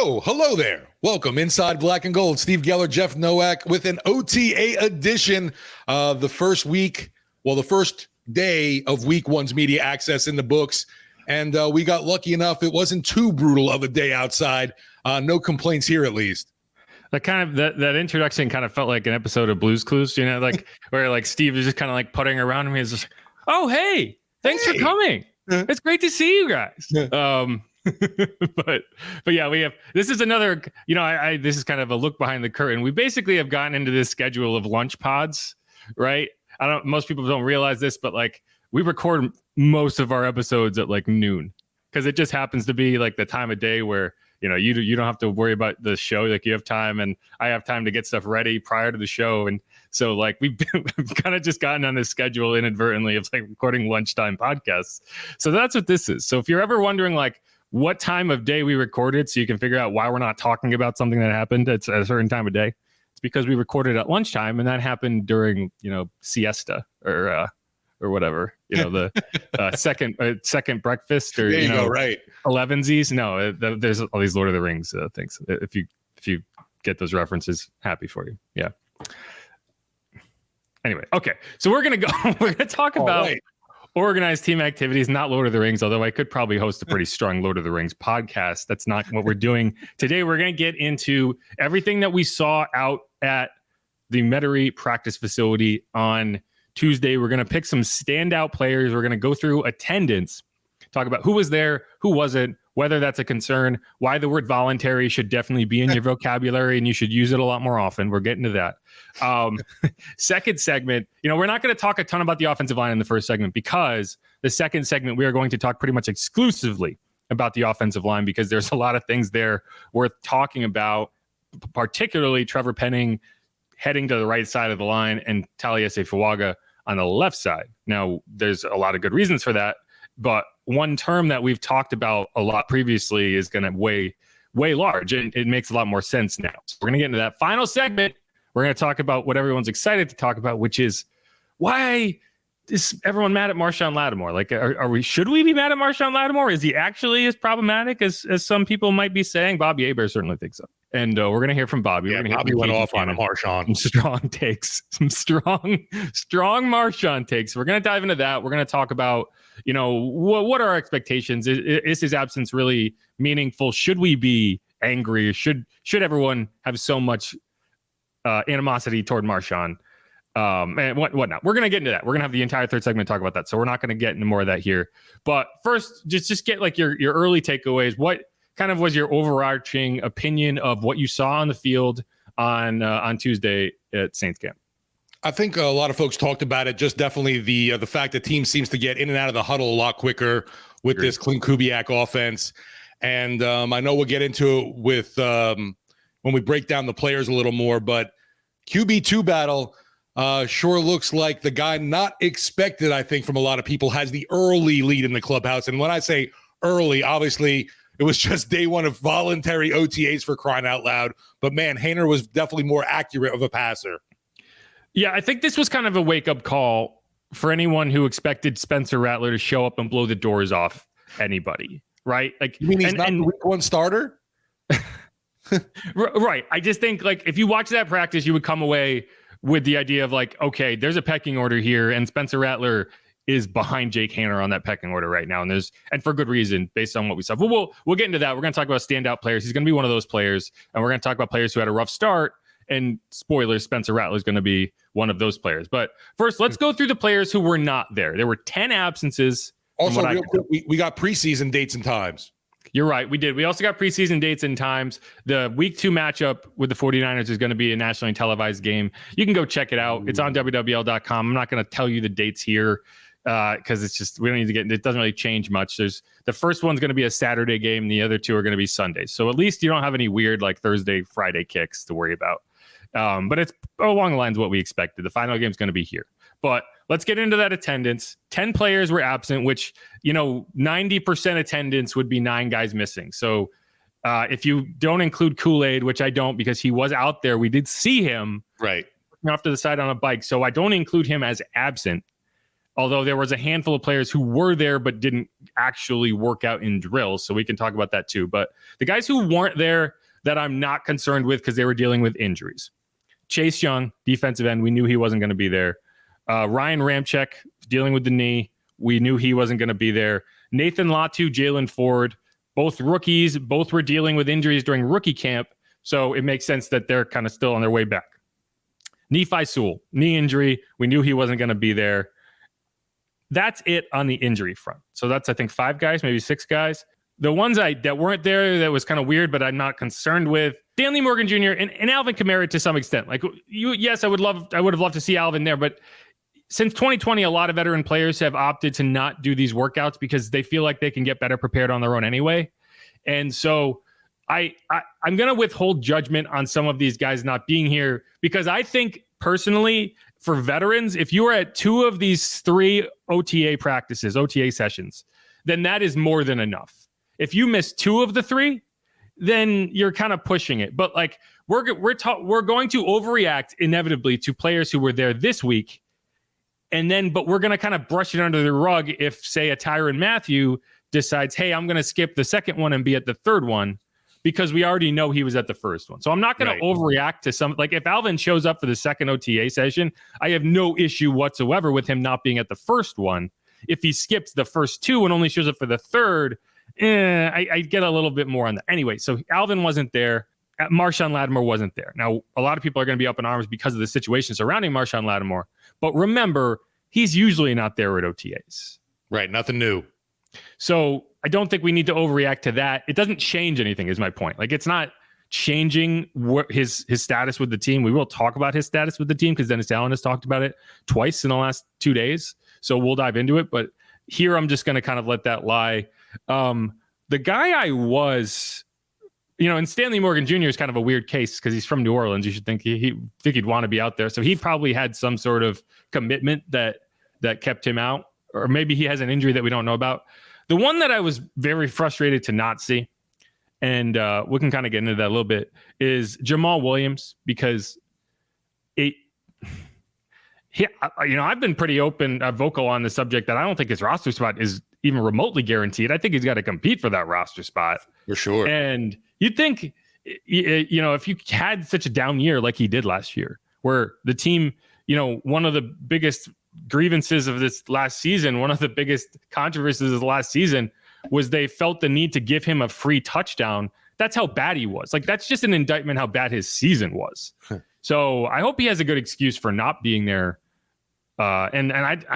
Hello there. Welcome inside Black and Gold. Steve Geller, Jeff Nowak with an OTA edition. The first day of week one's media access in the books. And we got lucky enough. It wasn't too brutal of a day outside. No complaints here, at least. That introduction kind of felt like an episode of Blue's Clues, like where like Steve is just kind of like putting around him. He's just, oh, hey, thanks for coming. It's great to see you guys. But yeah, this is another, this is kind of a look behind the curtain. We basically have gotten into this schedule of lunch pods, right? Most people don't realize this, but like we record most of our episodes at like noon because it just happens to be like the time of day where, you don't have to worry about the show. Like you have time and I have time to get stuff ready prior to the show. And so like we've kind of just gotten on this schedule inadvertently of like recording lunchtime podcasts. So that's what this is. So if you're ever wondering like what time of day we recorded so you can figure out why we're not talking about something that happened at a certain time of day, it's because we recorded at lunchtime and that happened during, siesta or whatever, the second breakfast or, there you go, right. 11sies. No, there's all these Lord of the Rings things. If you get those references, happy for you. Yeah. Anyway, okay. So we're going to talk about organized team activities, not Lord of the Rings, although I could probably host a pretty strong Lord of the Rings podcast. That's not what we're doing today. We're going to get into everything that we saw out at the Metairie practice facility on Tuesday. We're going to pick some standout players. We're going to go through attendance, talk about who was there, who wasn't, whether that's a concern, why the word voluntary should definitely be in your vocabulary and you should use it a lot more often. We're getting to that. Second segment, we're not going to talk a ton about the offensive line in the first segment because the second segment, we are going to talk pretty much exclusively about the offensive line because there's a lot of things there worth talking about, particularly Trevor Penning heading to the right side of the line and Taliesin Fuaga on the left side. Now, there's a lot of good reasons for that, but one term that we've talked about a lot previously is going to weigh large, and it makes a lot more sense now. So we're going to get into that final segment. We're going to talk about what everyone's excited to talk about, which is why is everyone mad at Marshon Lattimore? Like, should we be mad at Marshon Lattimore? Is he actually as problematic as some people might be saying? Bobby Aber certainly thinks so. And we're going to hear from Bobby. Yeah, Bobby went off on Marshon. Some strong takes, some strong Marshon takes. We're going to dive into that. We're going to talk about, what are our expectations? Is his absence really meaningful? Should we be angry? Should everyone have so much animosity toward Marshon? And whatnot. We're going to get into that. We're going to have the entire third segment talk about that. So we're not going to get into more of that here. But first, just get like your early takeaways. What kind of was your overarching opinion of what you saw on the field on Tuesday at Saints camp? I think a lot of folks talked about it. Just definitely the fact that team seems to get in and out of the huddle a lot quicker with this Clint Kubiak offense. And I know we'll get into it with when we break down the players a little more, but QB2 battle sure looks like the guy not expected, I think, from a lot of people has the early lead in the clubhouse. And when I say early, obviously it was just day one of voluntary OTAs for crying out loud. But man, Haener was definitely more accurate of a passer. Yeah, I think this was kind of a wake-up call for anyone who expected Spencer Rattler to show up and blow the doors off anybody, right? Like, you mean he's not the week one starter? Right. I just think, like, if you watch that practice, you would come away with the idea of, like, okay, there's a pecking order here, and Spencer Rattler is behind Jake Haener on that pecking order right now, and for good reason, based on what we saw. But we'll get into that. We're going to talk about standout players. He's going to be one of those players, and we're going to talk about players who had a rough start. And spoilers, Spencer Rattler is going to be one of those players. But first, let's go through the players who were not there. There were 10 absences. Also, real quick, we got preseason dates and times. You're right. We did. We also got preseason dates and times. The week 2 matchup with the 49ers is going to be a nationally televised game. You can go check it out. It's on WWL.com. I'm not going to tell you the dates here because it's just, we don't need to it doesn't really change much. The first one's going to be a Saturday game. The other 2 are going to be Sundays. So at least you don't have any weird like Thursday, Friday kicks to worry about. But it's along the lines of what we expected. The final game is going to be here. But let's get into that attendance. 10 players were absent, which, 90% attendance would be 9 guys missing. So if you don't include Kool-Aid, which I don't because he was out there, we did see him right off to the side on a bike. So I don't include him as absent. although there was a handful of players who were there but didn't actually work out in drills. So we can talk about that too. But the guys who weren't there that I'm not concerned with because they were dealing with injuries. Chase Young, defensive end, we knew he wasn't going to be there. Ryan Ramczyk, dealing with the knee. We knew he wasn't going to be there. Nathan Latu, Jalen Ford, both rookies, both were dealing with injuries during rookie camp. So it makes sense that they're kind of still on their way back. Nephi Sewell, knee injury. We knew he wasn't going to be there. That's it on the injury front. So that's, I think, 5 guys, maybe 6 guys. The ones that weren't there that was kind of weird, but I'm not concerned with, Stanley Morgan Jr. and Alvin Kamara to some extent. Like yes, I would have loved to see Alvin there, but since 2020, a lot of veteran players have opted to not do these workouts because they feel like they can get better prepared on their own anyway. And so I'm going to withhold judgment on some of these guys not being here because I think personally for veterans, if you are at 2 of these 3 OTA practices, OTA sessions, then that is more than enough. If you miss 2 of the 3, then you're kind of pushing it. But like we're going to overreact inevitably to players who were there this week. But we're going to kind of brush it under the rug if, say, a Tyrann Mathieu decides, hey, I'm going to skip the second one and be at the third one because we already know he was at the first one. So I'm not going to overreact to some, like if Alvin shows up for the second OTA session, I have no issue whatsoever with him not being at the first one. If he skips the first 2 and only shows up for the third, I get a little bit more on that. Anyway, so Alvin wasn't there. Marshon Lattimore wasn't there. Now, a lot of people are going to be up in arms because of the situation surrounding Marshon Lattimore. But remember, he's usually not there at OTAs. Right. Nothing new. So I don't think we need to overreact to that. It doesn't change anything is my point. Like it's not changing his status with the team. We will talk about his status with the team because Dennis Allen has talked about it twice in the last 2 days. So we'll dive into it. But here I'm just going to kind of let that lie. The guy I was, and Stanley Morgan Jr. is kind of a weird case because he's from New Orleans. You should think he'd want to be out there. So he probably had some sort of commitment that kept him out, or maybe he has an injury that we don't know about. The one that I was very frustrated to not see, and we can kind of get into that a little bit, is Jamal Williams because I've been pretty vocal on the subject that I don't think his roster spot is even remotely guaranteed. I think he's got to compete for that roster spot. For sure. And you'd think, if you had such a down year like he did last year, where the team, one of the biggest grievances of this last season, one of the biggest controversies of the last season was they felt the need to give him a free touchdown. That's how bad he was. Like, that's just an indictment how bad his season was. So I hope he has a good excuse for not being there. I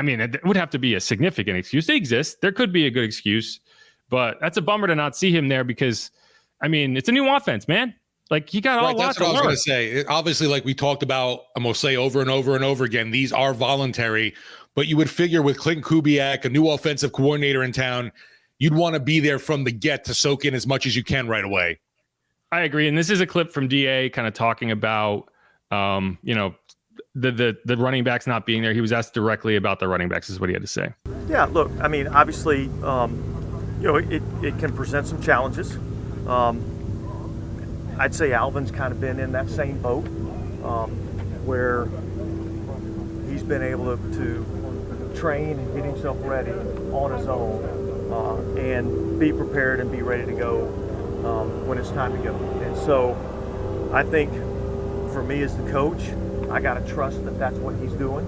mean, it would have to be a significant excuse. They exist. There could be a good excuse, but that's a bummer to not see him there because, I mean, it's a new offense, man. Like, you got all that's what I was going to say. Obviously, like we talked about, I'm going to say over and over and over again, these are voluntary, but you would figure with Clinton Kubiak, a new offensive coordinator in town, you'd want to be there from the get to soak in as much as you can right away. I agree. And this is a clip from DA kind of talking about, the running backs not being there. He was asked directly about the running backs is what he had to say. Yeah, look, I mean, obviously, it can present some challenges. I'd say Alvin's kind of been in that same boat where he's been able to train and get himself ready on his own and be prepared and be ready to go when it's time to go. And so I think for me as the coach, I got to trust that that's what he's doing.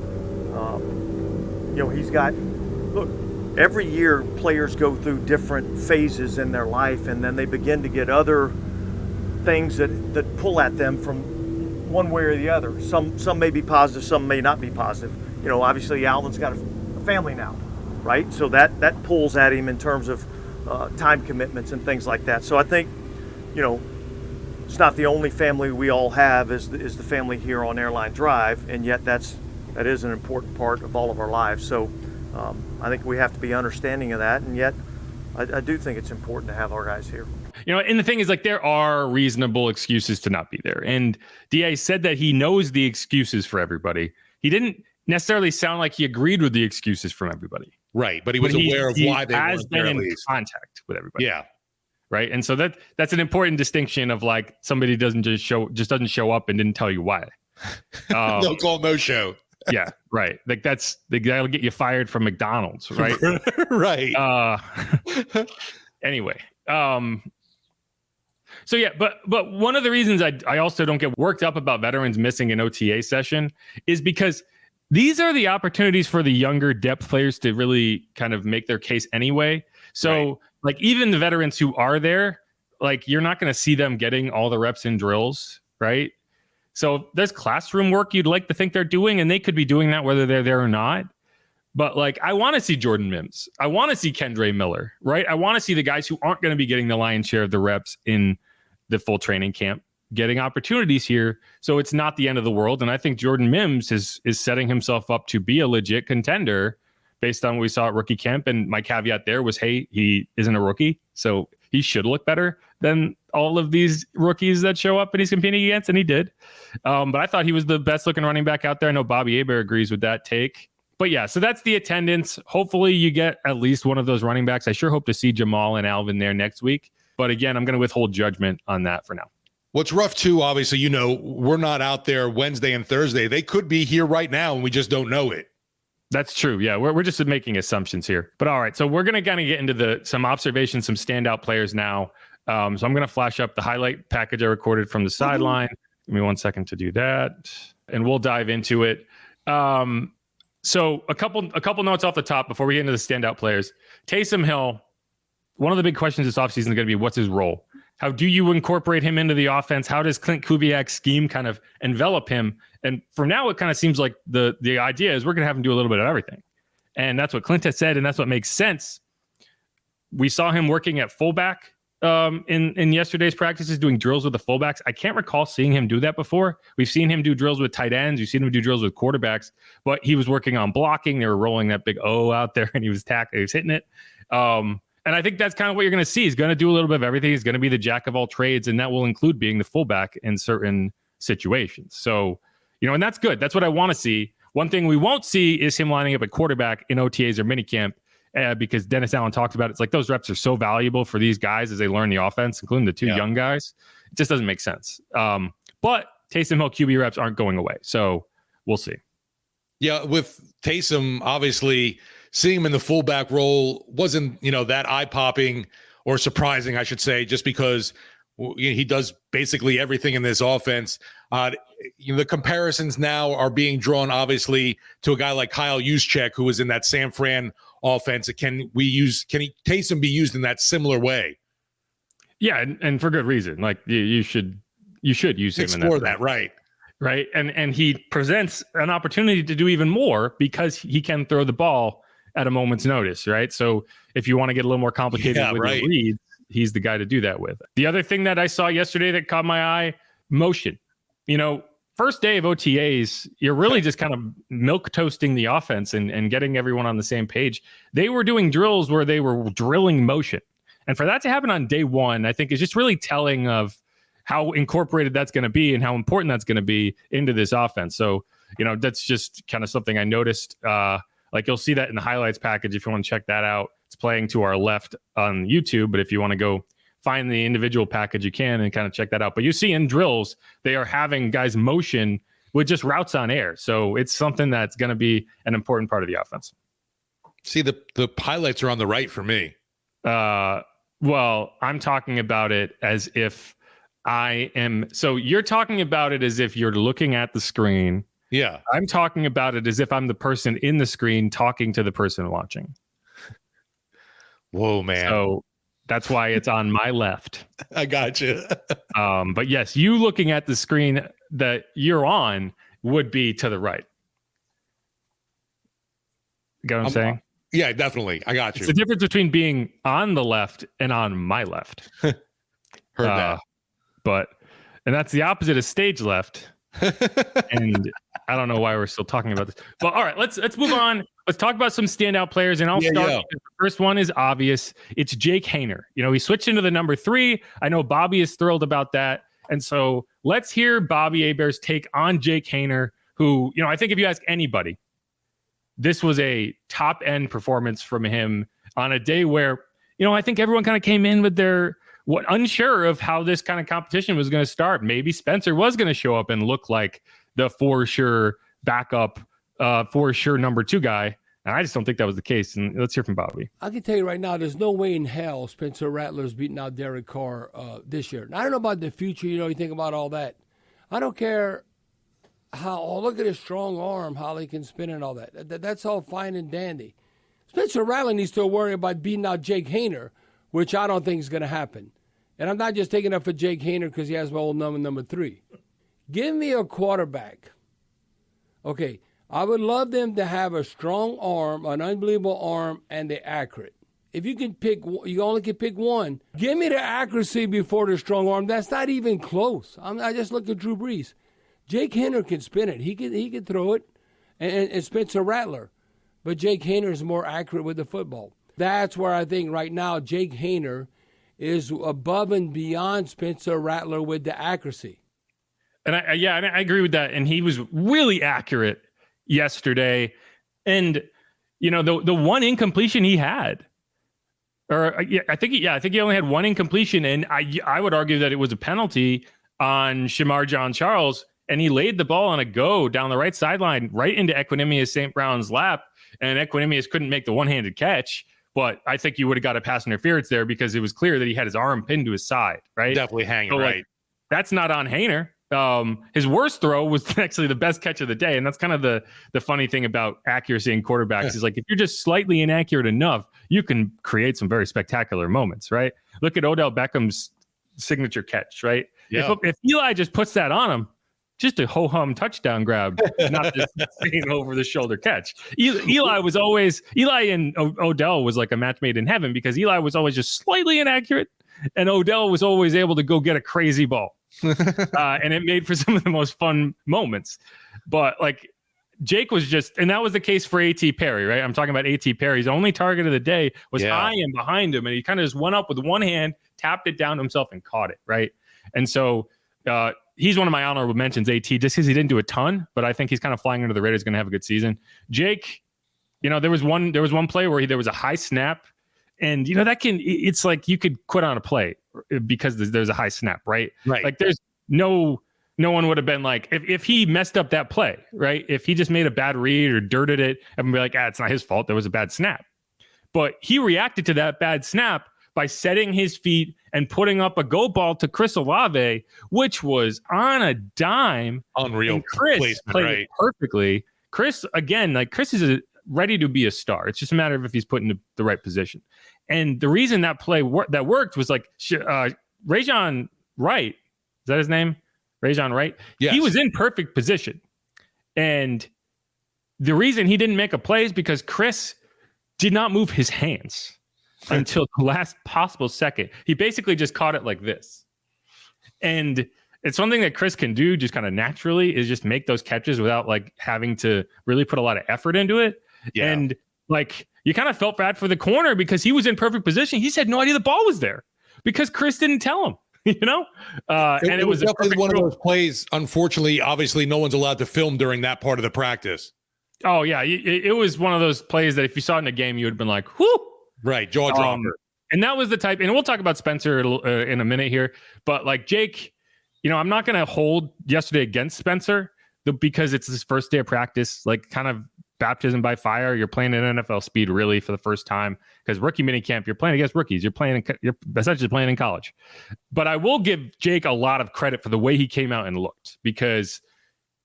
He's got, look, every year players go through different phases in their life and then they begin to get other things that pull at them from one way or the other. Some may be positive, some may not be positive. Obviously Alvin's got a family now, right? So that pulls at him in terms of time commitments and things like that. So I think, it's not the only family we all have is the family here on Airline Drive, and yet that is an important part of all of our lives. So I think we have to be understanding of that, and yet I do think it's important to have our guys here. And the thing is, like, there are reasonable excuses to not be there. And DA said that he knows the excuses for everybody. He didn't necessarily sound like he agreed with the excuses from everybody. Right, but he was aware of why they weren't there. He has been in contact with everybody. Yeah. Right. And so that's an important distinction of like somebody doesn't show up and didn't tell you why. No call, no show. Yeah, right. Like that'll get you fired from McDonald's, right? Right. Anyway, so yeah, but one of the reasons I also don't get worked up about veterans missing an OTA session is because these are the opportunities for the younger depth players to really kind of make their case anyway. So like even the veterans who are there, like you're not going to see them getting all the reps in drills, right? So there's classroom work you'd like to think they're doing, and they could be doing that whether they're there or not. But like, I want to see Jordan Mims. I want to see Kendre Miller, right? I want to see the guys who aren't going to be getting the lion's share of the reps in the full training camp getting opportunities here. So it's not the end of the world. And I think Jordan Mims is setting himself up to be a legit contender based on what we saw at rookie camp. And my caveat there was, hey, he isn't a rookie, so he should look better than all of these rookies that show up and he's competing against, and he did. But I thought he was the best looking running back out there. I know Bobby Hebert agrees with that take. But yeah, so that's the attendance. Hopefully you get at least one of those running backs. I sure hope to see Jamal and Alvin there next week. But again, I'm going to withhold judgment on that for now. What's rough too, obviously, we're not out there Wednesday and Thursday. They could be here right now and we just don't know it. That's true. Yeah, we're just making assumptions here. But all right, so we're going to kind of get into some observations, some standout players now. So I'm going to flash up the highlight package I recorded from the sideline. Give me 1 second to do that, and we'll dive into it. So a couple notes off the top before we get into the standout players. Taysom Hill, one of the big questions this offseason is going to be, what's his role? How do you incorporate him into the offense? How does Clint Kubiak's scheme kind of envelop him? And for now, it kind of seems like the idea is we're going to have him do a little bit of everything. And that's what Clint has said, and that's what makes sense. We saw him working at fullback in yesterday's practices, doing drills with the fullbacks. I can't recall seeing him do that before. We've seen him do drills with tight ends. We've seen him do drills with quarterbacks, but he was working on blocking. They were rolling that big O out there, and he was hitting it. And I think that's kind of what you're going to see. He's going to do a little bit of everything. He's going to be the jack of all trades, and that will include being the fullback in certain situations. So, and that's good. That's what I want to see. One thing we won't see is him lining up at quarterback in OTAs or minicamp, because Dennis Allen talked about it. It's like those reps are so valuable for these guys as they learn the offense, including the two young guys. It just doesn't make sense. But Taysom Hill QB reps aren't going away, so we'll see. Yeah, with Taysom, obviously, seeing him in the fullback role wasn't, that eye-popping or surprising, I should say, just because he does basically everything in this offense. The comparisons now are being drawn, obviously, to a guy like Kyle Juszczyk, who was in that San Fran offense. Can Taysom be used in that similar way? Yeah, and for good reason. Like you should use him explore in that. Right. And he presents an opportunity to do even more because he can throw the ball at a moment's notice, right? So if you want to get a little more complicated with the reads, he's the guy to do that with. The other thing that I saw yesterday that caught my eye, motion. First day of OTAs, you're really just kind of milk toasting the offense and getting everyone on the same page. They were doing drills where they were drilling motion. And for that to happen on day one, I think is just really telling of how incorporated that's going to be and how important that's going to be into this offense. So, that's just kind of something I noticed. Like you'll see that in the highlights package if you want to check that out. It's playing to our left on YouTube, but if you want to go find the individual package, you can and kind of check that out. But you see in drills, they are having guys motion with just routes on air. So it's something that's going to be an important part of the offense. See, the highlights are on the right for me. Well, I'm talking about it as if I am. So you're talking about it as if you're looking at the screen. Yeah. I'm talking about it as if I'm the person in the screen talking to the person watching. Whoa, man. So that's why it's on my left. I got you. But yes, you looking at the screen that you're on would be to the right. You get what I'm saying? Yeah, definitely. I got you. It's the difference between being on the left and on my left. Heard that. And that's the opposite of stage left. And I don't know why we're still talking about this. But all right, let's move on. Let's talk about some standout players, and I'll start. The first one is obvious. It's Jake Haener. He switched into the number 3. I know Bobby is thrilled about that. And so let's hear Bobby Hebert's take on Jake Haener, who, I think if you ask anybody, this was a top-end performance from him on a day where, I think everyone kind of came in with unsure of how this kind of competition was going to start. Maybe Spencer was going to show up and look like the for sure backup for sure number 2 guy. And I just don't think that was the case. And let's hear from Bobby. I can tell you right now, there's no way in hell Spencer Rattler's beating out Derek Carr this year. Now, I don't know about the future. You think about all that. I don't care look at his strong arm, how he can spin and all that. That's all fine and dandy. Spencer Rattler needs to worry about beating out Jake Haener, which I don't think is going to happen. And I'm not just taking up for Jake Haener because he has my old number 3. Give me a quarterback. Okay, I would love them to have a strong arm, an unbelievable arm, and they're accurate. If you can pick, you only can pick one. Give me the accuracy before the strong arm. That's not even close. I just look at Drew Brees. Jake Haener can spin it. He can throw it, and Spencer Rattler. But Jake Haener is more accurate with the football. That's where I think right now Jake Haener is above and beyond Spencer Rattler with the accuracy. And I agree with that. And he was really accurate yesterday. And, the one incompletion he had, I think he only had one incompletion. And I would argue that it was a penalty on Shamar John-Charles. And he laid the ball on a go down the right sideline, right into Equanimeous St. Brown's lap. And Equanimeous couldn't make the one-handed catch. But I think you would have got a pass interference there because it was clear that he had his arm pinned to his side, right? Definitely hanging, right. Like, that's not on Haener. His worst throw was actually the best catch of the day. And that's kind of the funny thing about accuracy in quarterbacks is like, if you're just slightly inaccurate enough, you can create some very spectacular moments, right? Look at Odell Beckham's signature catch, right? Yeah. If Eli just puts that on him, just a ho-hum touchdown grab, not this insane over-the-shoulder catch. Eli and Odell was like a match made in heaven because Eli was always just slightly inaccurate, and Odell was always able to go get a crazy ball. And it made for some of the most fun moments. But like Jake was just, and that was the case for A.T. Perry, right? I'm talking about A.T. Perry's only target of the day was high and behind him, and he kind of just went up with one hand, tapped it down to himself, and caught it, right? And so he's one of my honorable mentions, AT, just because he didn't do a ton, but I think he's kind of flying under the radar. He's going to have a good season. Jake, there was one play where there was a high snap, and it's like you could quit on a play because there's a high snap, right? Right. Like there's no one would have been like, if he messed up that play, right? If he just made a bad read or dirted it, and be like, it's not his fault. There was a bad snap. But he reacted to that bad snap by setting his feet and putting up a go ball to Chris Olave, which was on a dime. Unreal. And Chris played it perfectly. Chris, again, Chris is ready to be a star. It's just a matter of if he's put in the right position. And the reason that play that worked was Rajon Wright. Is that his name? Rajon Wright? Yes. He was in perfect position. And the reason he didn't make a play is because Chris did not move his hands until the last possible second. He basically just caught it like this. And it's something that Chris can do just kind of naturally, is just make those catches without having to really put a lot of effort into it. Yeah. And you kind of felt bad for the corner because he was in perfect position. He had no idea the ball was there because Chris didn't tell him, and it was definitely one of those plays. Unfortunately, obviously no one's allowed to film during that part of the practice. Oh yeah. It was one of those plays that if you saw it in a game, you would have been like, whoo. Right, jaw dropper. And that was the type, and we'll talk about Spencer in a minute here, but Jake, I'm not going to hold yesterday against Spencer because it's his first day of practice, kind of baptism by fire. You're playing at NFL speed really for the first time because rookie minicamp, you're playing against rookies. You're essentially playing in college. But I will give Jake a lot of credit for the way he came out and looked, because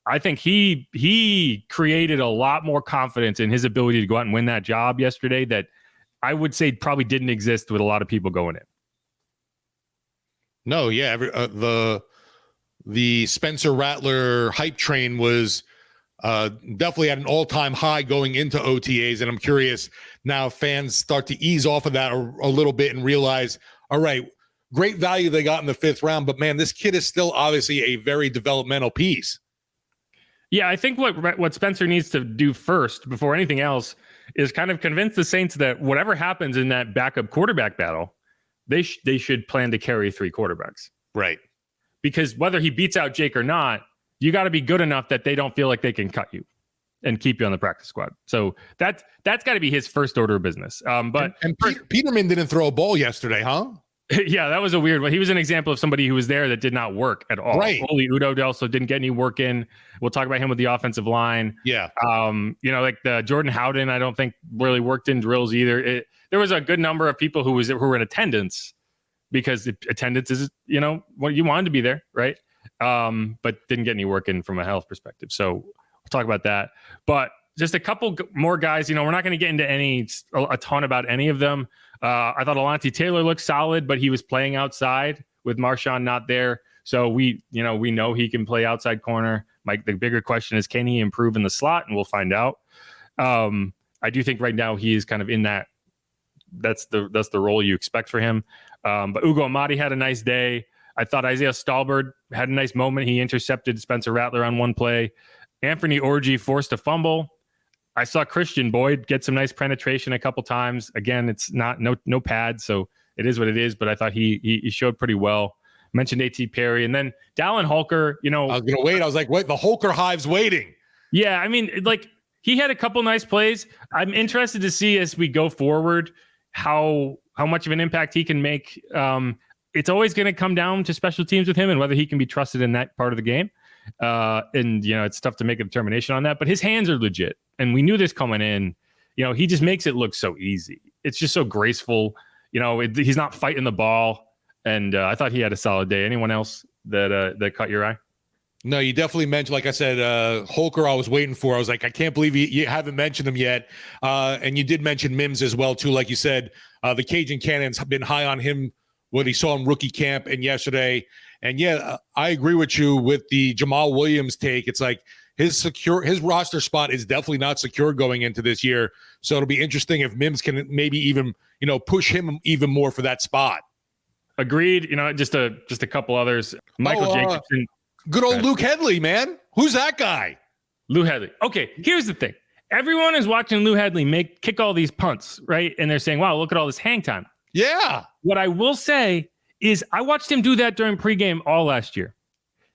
I think he created a lot more confidence in his ability to go out and win that job yesterday that I would say probably didn't exist with a lot of people going in. No, yeah. The Spencer Rattler hype train was definitely at an all-time high going into OTAs. And I'm curious now fans start to ease off of that a little bit and realize, all right, great value they got in the 5th round, but man, this kid is still obviously a very developmental piece. Yeah, I think what Spencer needs to do first before anything else is kind of convince the Saints that whatever happens in that backup quarterback battle, they should plan to carry 3 quarterbacks. Right. Because whether he beats out Jake or not, you got to be good enough that they don't feel like they can cut you and keep you on the practice squad. So that's got to be his first order of business. But Peterman didn't throw a ball yesterday, huh? Yeah, that was a weird one. He was an example of somebody who was there that did not work at all. Right. Oli Udoh also didn't get any work in. We'll talk about him with the offensive line. Yeah. Like the Jordan Howden, I don't think really worked in drills either. There was a good number of people who were in attendance because attendance is, what you wanted to be there, right? But didn't get any work in from a health perspective. So we'll talk about that. But just a couple more guys, we're not going to get into a ton about any of them. I thought Alontae Taylor looked solid, but he was playing outside with Marshon not there. So we know he can play outside corner. Mike, the bigger question is, can he improve in the slot? And we'll find out. I do think right now he is kind of in that. That's the role you expect for him. But Ugo Amadi had a nice day. I thought Isaiah Stallbird had a nice moment. He intercepted Spencer Rattler on one play. Anthony Orji forced a fumble. I saw Christian Boyd get some nice penetration a couple times. Again, it's not no pad, so it is what it is. But I thought he showed pretty well. Mentioned A.T. Perry, and then Dallin Holker. I was gonna wait. I was like, wait, the Holker hive's waiting. Yeah, I mean, he had a couple nice plays. I'm interested to see as we go forward how much of an impact he can make. It's always going to come down to special teams with him and whether he can be trusted in that part of the game. And it's tough to make a determination on that, but his hands are legit. And we knew this coming in. He just makes it look so easy. It's just so graceful. He's not fighting the ball. And I thought he had a solid day. Anyone else that caught your eye? No, you definitely mentioned, like I said, Holker I was waiting for. I was like, I can't believe you haven't mentioned him yet. And you did mention Mims as well, too. Like you said, the Cajun Cannons have been high on him, what he saw in rookie camp and yesterday. And yeah, I agree with you with the Jamal Williams take. It's like his roster spot is definitely not secure going into this year. So it'll be interesting if Mims can maybe even, push him even more for that spot. Agreed. Just a couple others. Michael Jacobson. Good old Luke Headley, man. Who's that guy? Lou Headley. Okay, here's the thing. Everyone is watching Lou Headley kick all these punts, right? And they're saying, wow, look at all this hang time. Yeah. What I will say is I watched him do that during pregame all last year.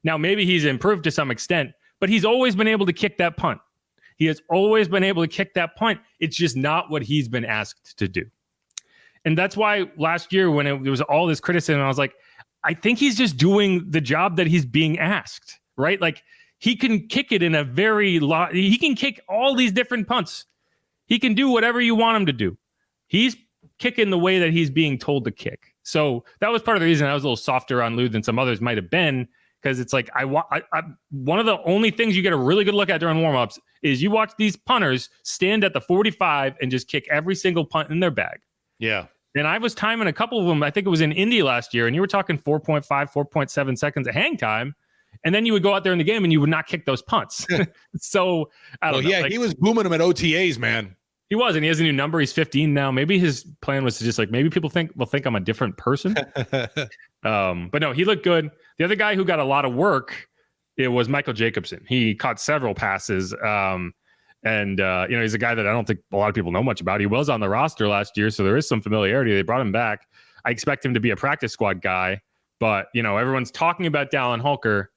Now, maybe he's improved to some extent, but he's always been able to kick that punt. He has always been able to kick that punt. It's just not what he's been asked to do. And that's why last year when there was all this criticism, I was like, I think he's just doing the job that he's being asked, right? Like he can kick it in a he can kick all these different punts. He can do whatever you want him to do. He's kicking the way that he's being told to kick. So that was part of the reason I was a little softer on Lou than some others might have been, because it's like one of the only things you get a really good look at during warmups is you watch these punters stand at the 45 and just kick every single punt in their bag. Yeah. And I was timing a couple of them. I think it was in Indy last year, and you were talking 4.5, 4.7 seconds of hang time. And then you would go out there in the game and you would not kick those punts. So I don't know. Yeah, he was booming them at OTAs, man. He was, and he has a new number. He's 15 now. Maybe his plan was to just maybe people will think I'm a different person. But no, he looked good. The other guy who got a lot of work, it was Michael Jacobson. He caught several passes. And he's a guy that I don't think a lot of people know much about. He was on the roster last year, so there is some familiarity. They brought him back. I expect him to be a practice squad guy, but everyone's talking about Dallin Holker.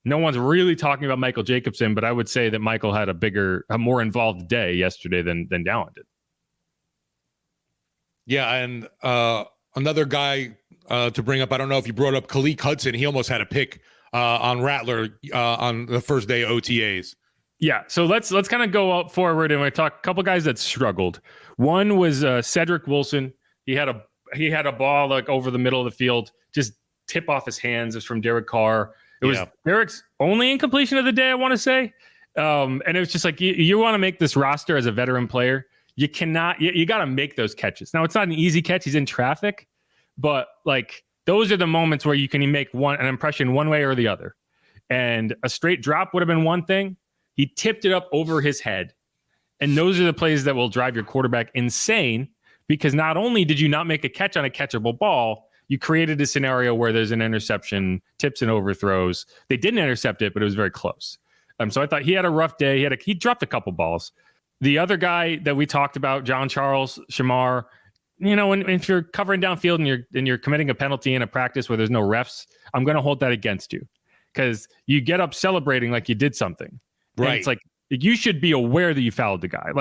No one's really talking about Michael Jacobson, but I would say that Michael had a more involved day yesterday than Dallin did. Yeah, and another guy to bring up, I don't know if you brought up Khaleke Hudson. He almost had a pick on Rattler on the first day of OTAs. Yeah, so let's kind of go up forward and we talk a couple guys that struggled. One was Cedric Wilson. He had a ball over the middle of the field, just tip off his hands. It's from Derek Carr. It was Derek's only incompletion of the day, I want to say. And it was just like you want to make this roster as a veteran player. You cannot. You got to make those catches. Now it's not an easy catch. He's in traffic, but those are the moments where you can make an impression one way or the other. And a straight drop would have been one thing. He tipped it up over his head. And those are the plays that will drive your quarterback insane, because not only did you not make a catch on a catchable ball, you created a scenario where there's an interception, tips and overthrows. They didn't intercept it, but it was very close. So I thought he had a rough day. He dropped a couple balls. The other guy that we talked about, John Charles Shamar, if you're covering downfield and you're committing a penalty in a practice where there's no refs, I'm going to hold that against you, because you get up celebrating like you did something. Right. And it's like, you should be aware that you fouled the guy.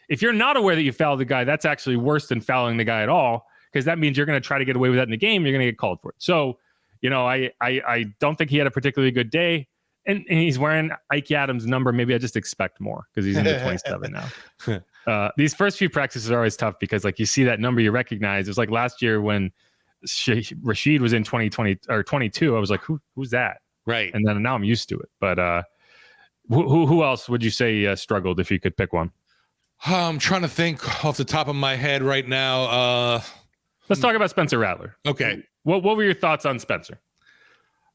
If you're not aware that you fouled the guy, that's actually worse than fouling the guy at all, because that means you're going to try to get away with that in the game. You're going to get called for it. So, I don't think he had a particularly good day. And he's wearing Ike Adams' number. Maybe I just expect more because he's into 27 now. These first few practices are always tough because, like, you see that number you recognize. It was like last year when Rashid was in 2020 or 22. I was like, who's that? Right. And then now I'm used to it. But who else would you say struggled if you could pick one? I'm trying to think off the top of my head right now. Let's talk about Spencer Rattler. Okay. What were your thoughts on Spencer?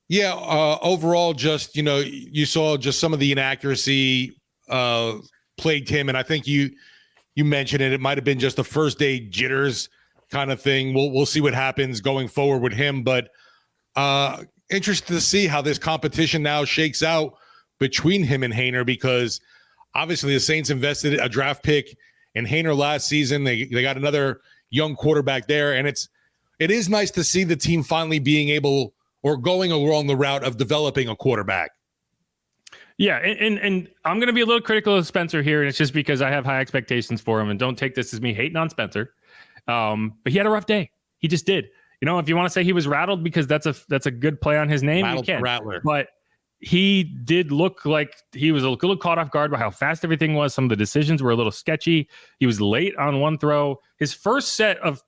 Yeah, overall, just, you saw just some of the inaccuracy plagued him. And I think you mentioned it. It might have been just the first day jitters kind of thing. We'll see what happens going forward with him. But interested to see how this competition now shakes out between him and Haener, because obviously the Saints invested a draft pick in Haener last season. They got another young quarterback there. And it is nice to see the team finally being able or going along the route of developing a quarterback. Yeah, and I'm going to be a little critical of Spencer here, and it's just because I have high expectations for him, and don't take this as me hating on Spencer. But he had a rough day. He just did. If you want to say he was rattled because that's a good play on his name, Rattled you can. Rattler. But he did look like he was a little caught off guard by how fast everything was. Some of the decisions were a little sketchy. He was late on one throw. His first set of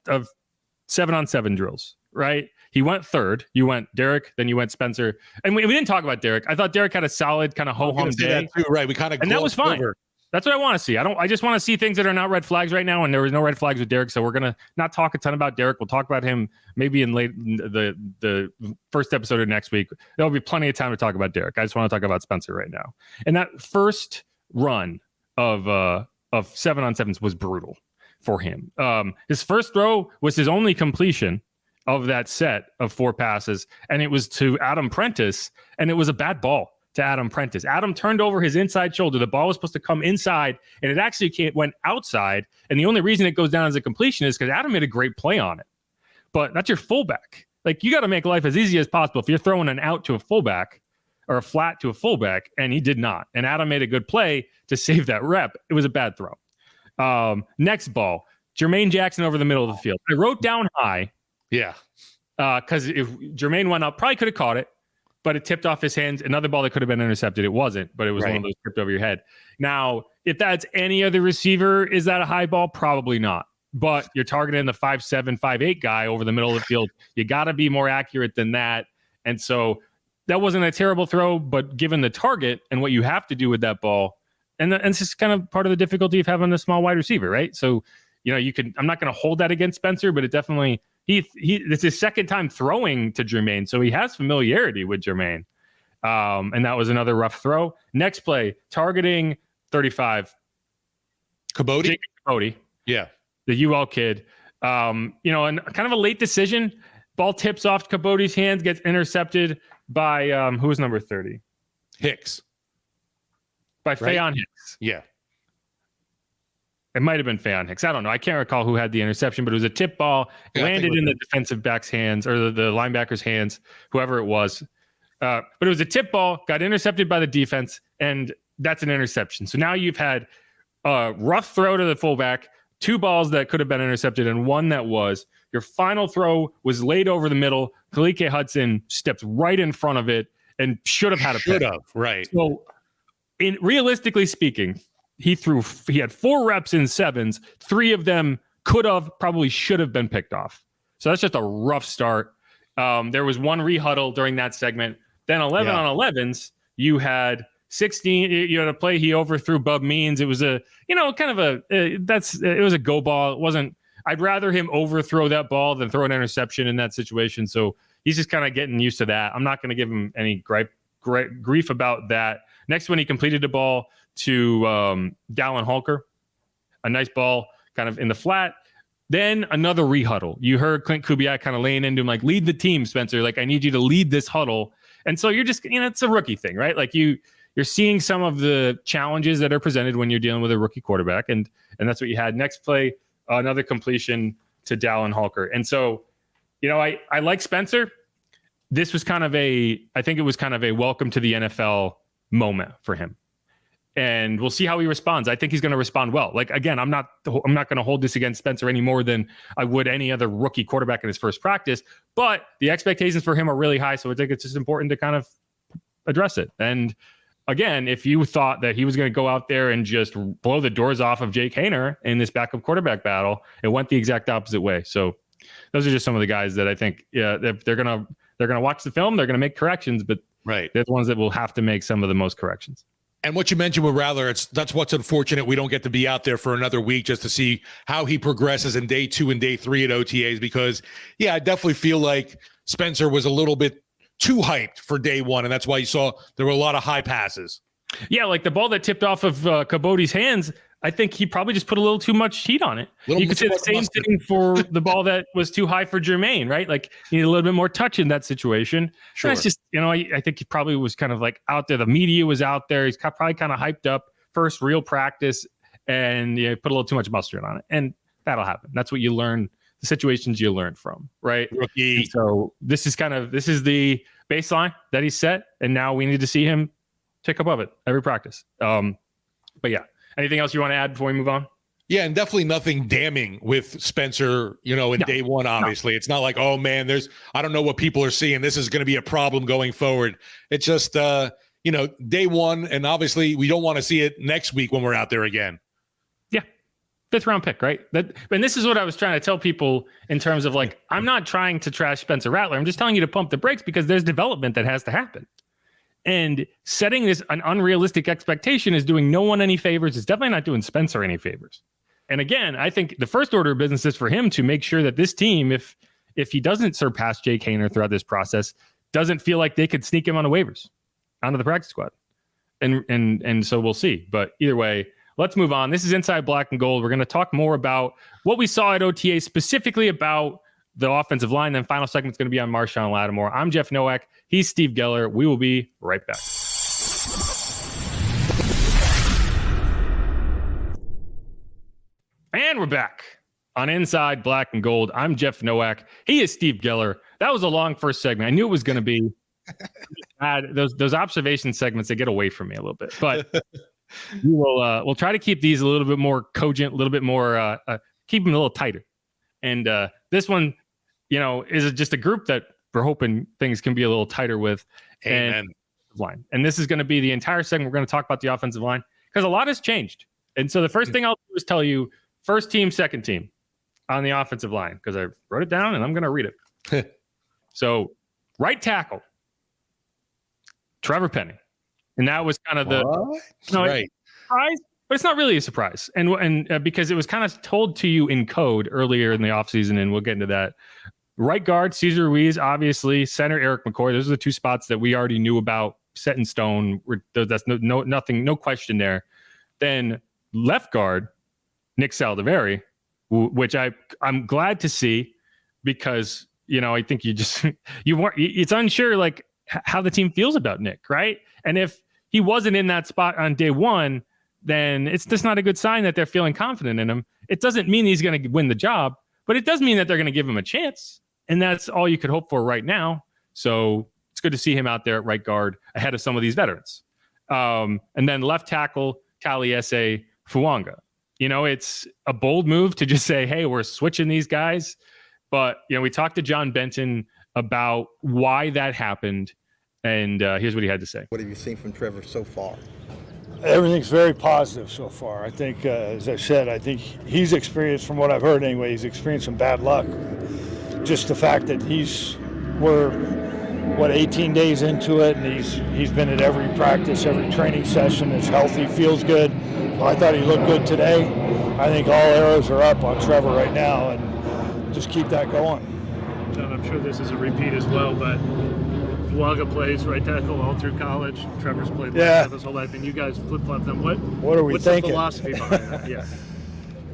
7-on-7 drills, right? He went third. You went Derek, then you went Spencer. And we didn't talk about Derek. I thought Derek had a solid kind of ho-hum day. That too, right. We kind of, and that was fine. Over. That's what I want to see. I just want to see things that are not red flags right now, and there was no red flags with Derek. So we're gonna not talk a ton about Derek. We'll talk about him maybe in the first episode of next week. There'll be plenty of time to talk about Derek. I just want to talk about Spencer right now. And that first run of 7-on-7s was brutal for him. His first throw was his only completion of that set of 4 passes, and it was to Adam Prentice, and it was a bad ball to Adam Prentice. Adam turned over his inside shoulder. The ball was supposed to come inside, and it actually went outside, and the only reason it goes down as a completion is because Adam made a great play on it. But that's your fullback. Like, you got to make life as easy as possible if you're throwing an out to a fullback or a flat to a fullback, and he did not. And Adam made a good play to save that rep. It was a bad throw. Next ball, Jermaine Jackson over the middle of the field. I wrote down high. Yeah. Because if Jermaine went up, probably could have caught it, but it tipped off his hands. Another ball that could have been intercepted. It wasn't, but it was one of those tipped over your head. Now, if that's any other receiver, is that a high ball? Probably not. But you're targeting the 5'7", 5'8" guy over the middle of the field. You got to be more accurate than that. And so that wasn't a terrible throw, but given the target and what you have to do with that ball, and it's just kind of part of the difficulty of having a small wide receiver, right? So, I'm not going to hold that against Spencer, but it definitely, it's his second time throwing to Jermaine, so he has familiarity with Jermaine. And that was another rough throw. Next play, targeting 35. Jake Haener. Yeah. The UL kid. And kind of a late decision. Ball tips off Capote's hands, gets intercepted by who's number 30? Hicks. By Faion Hicks. Yeah. It might have been Faion Hicks. I don't know. I can't recall who had the interception, but it was a tip ball, landed in the defensive back's hands or the linebacker's hands, whoever it was. But it was a tip ball, got intercepted by the defense, and that's an interception. So now you've had a rough throw to the fullback, 2 balls that could have been intercepted, and 1 that was. Your final throw was laid over the middle. Kalike Hudson stepped right in front of it and should have had a pick. Right. So, realistically speaking, he had 4 reps in 7s. 3 of them probably should have been picked off. So that's just a rough start. There was 1 rehuddle during that segment. Then 11 on 11s, you had 16. You had a play he overthrew Bub Means. It was it was a go ball. It wasn't. I'd rather him overthrow that ball than throw an interception in that situation. So he's just kind of getting used to that. I'm not going to give him any grief about that. Next one, he completed the ball to Dallin Holker. A nice ball kind of in the flat. Then another rehuddle. You heard Clint Kubiak kind of laying into him, like, lead the team, Spencer. Like, I need you to lead this huddle. And so you're just, it's a rookie thing, right? Like you're seeing some of the challenges that are presented when you're dealing with a rookie quarterback. And that's what you had. Next play, another completion to Dallin Holker. And so, I like Spencer. This was I think it was kind of a welcome to the NFL moment for him. and we'll see how he responds. I think he's going to respond well. Like, again, I'm not going to hold this against Spencer any more than I would any other rookie quarterback in his first practice, but the expectations for him are really high. So I think it's just important to kind of address it. And again, if you thought that he was going to go out there and just blow the doors off of Jake Haener in this backup quarterback battle, it went the exact opposite way. So those are just some of the guys that I think, they're going to watch the film, they're going to make corrections, but they're the ones that will have to make some of the most corrections. And what you mentioned with Rattler, that's what's unfortunate. We don't get to be out there for another week just to see how he progresses in day 2 and day 3 at OTAs, because I definitely feel like Spencer was a little bit too hyped for day 1, and that's why you saw there were a lot of high passes. Yeah, like the ball that tipped off of Cabote's hands, I think he probably just put a little too much heat on it. You could say the same thing for the ball that was too high for Jermaine, right? Like, you need a little bit more touch in that situation. Sure. And it's just, I think he probably was kind of like out there. The media was out there. He's probably kind of hyped up, first real practice, and put a little too much mustard on it. And that'll happen. That's what you learn, the situations you learn from, right? Rookie. And so this is the baseline that he set, and now we need to see him tick above it every practice. But yeah. Anything else you want to add before we move on? Yeah, and definitely nothing damning with Spencer, in day 1, obviously. It's not like, oh, man, I don't know what people are seeing. This is going to be a problem going forward. It's just, day 1, and obviously we don't want to see it next week when we're out there again. Yeah, 5th round pick, right? And this is what I was trying to tell people in terms of, like, I'm not trying to trash Spencer Rattler. I'm just telling you to pump the brakes because there's development that has to happen. And setting an unrealistic expectation is doing no one any favors. It's definitely not doing Spencer any favors. And again, I think the first order of business is for him to make sure that this team, if he doesn't surpass Jake Haener throughout this process, doesn't feel like they could sneak him on the waivers, onto the practice squad. And so we'll see. But either way, let's move on. This is Inside Black and Gold. We're going to talk more about what we saw at OTA, specifically about the offensive line. Then final segment's going to be on Marshon Lattimore. I'm Jeff Nowak. He's Steve Geller. We will be right back. And we're back on Inside Black and Gold. I'm Jeff Nowak. He is Steve Geller. That was a long first segment. I knew it was going to be those observation segments. They get away from me a little bit, but we'll try to keep these a little bit more cogent, a little bit more keep them a little tighter. And this one, is just a group that we're hoping things can be a little tighter with. Amen. And this is going to be the entire segment. We're going to talk about the offensive line because a lot has changed. And so the first thing I'll do is tell you first team, second team on the offensive line, because I wrote it down and I'm going to read it. So right tackle, Trevor Penning. And that was kind of right. Surprise, but it's not really a surprise. And because it was kind of told to you in code earlier in the offseason, and we'll get into that. Right guard, Cesar Ruiz, obviously. Center, Eric McCoy. Those are the 2 spots that we already knew about, set in stone. That's no question there. Then left guard, Nick Saldiveri, which I'm glad to see because, I think it's unsure like how the team feels about Nick, right? And if he wasn't in that spot on day 1, then it's just not a good sign that they're feeling confident in him. It doesn't mean he's going to win the job, but it does mean that they're going to give him a chance. And that's all you could hope for right now. So it's good to see him out there at right guard ahead of some of these veterans. And then left tackle, Taliese Fuanga. It's a bold move to just say, hey, we're switching these guys. But, we talked to John Benton about why that happened. And here's what he had to say. What have you seen from Trevor so far? Everything's very positive so far. I think, as I said, I think he's experienced, from what I've heard anyway, he's experienced some bad luck. Just the fact that we're 18 days into it, and he's been at every practice, every training session, is healthy, feels good. Well, I thought he looked good today. I think all arrows are up on Trevor right now, and just keep that going. John, I'm sure this is a repeat as well, but Fuanga plays right tackle all through college. Trevor's played left tackle his whole life, and you guys flip-flop them. What are we thinking? What's the philosophy behind that? Yeah.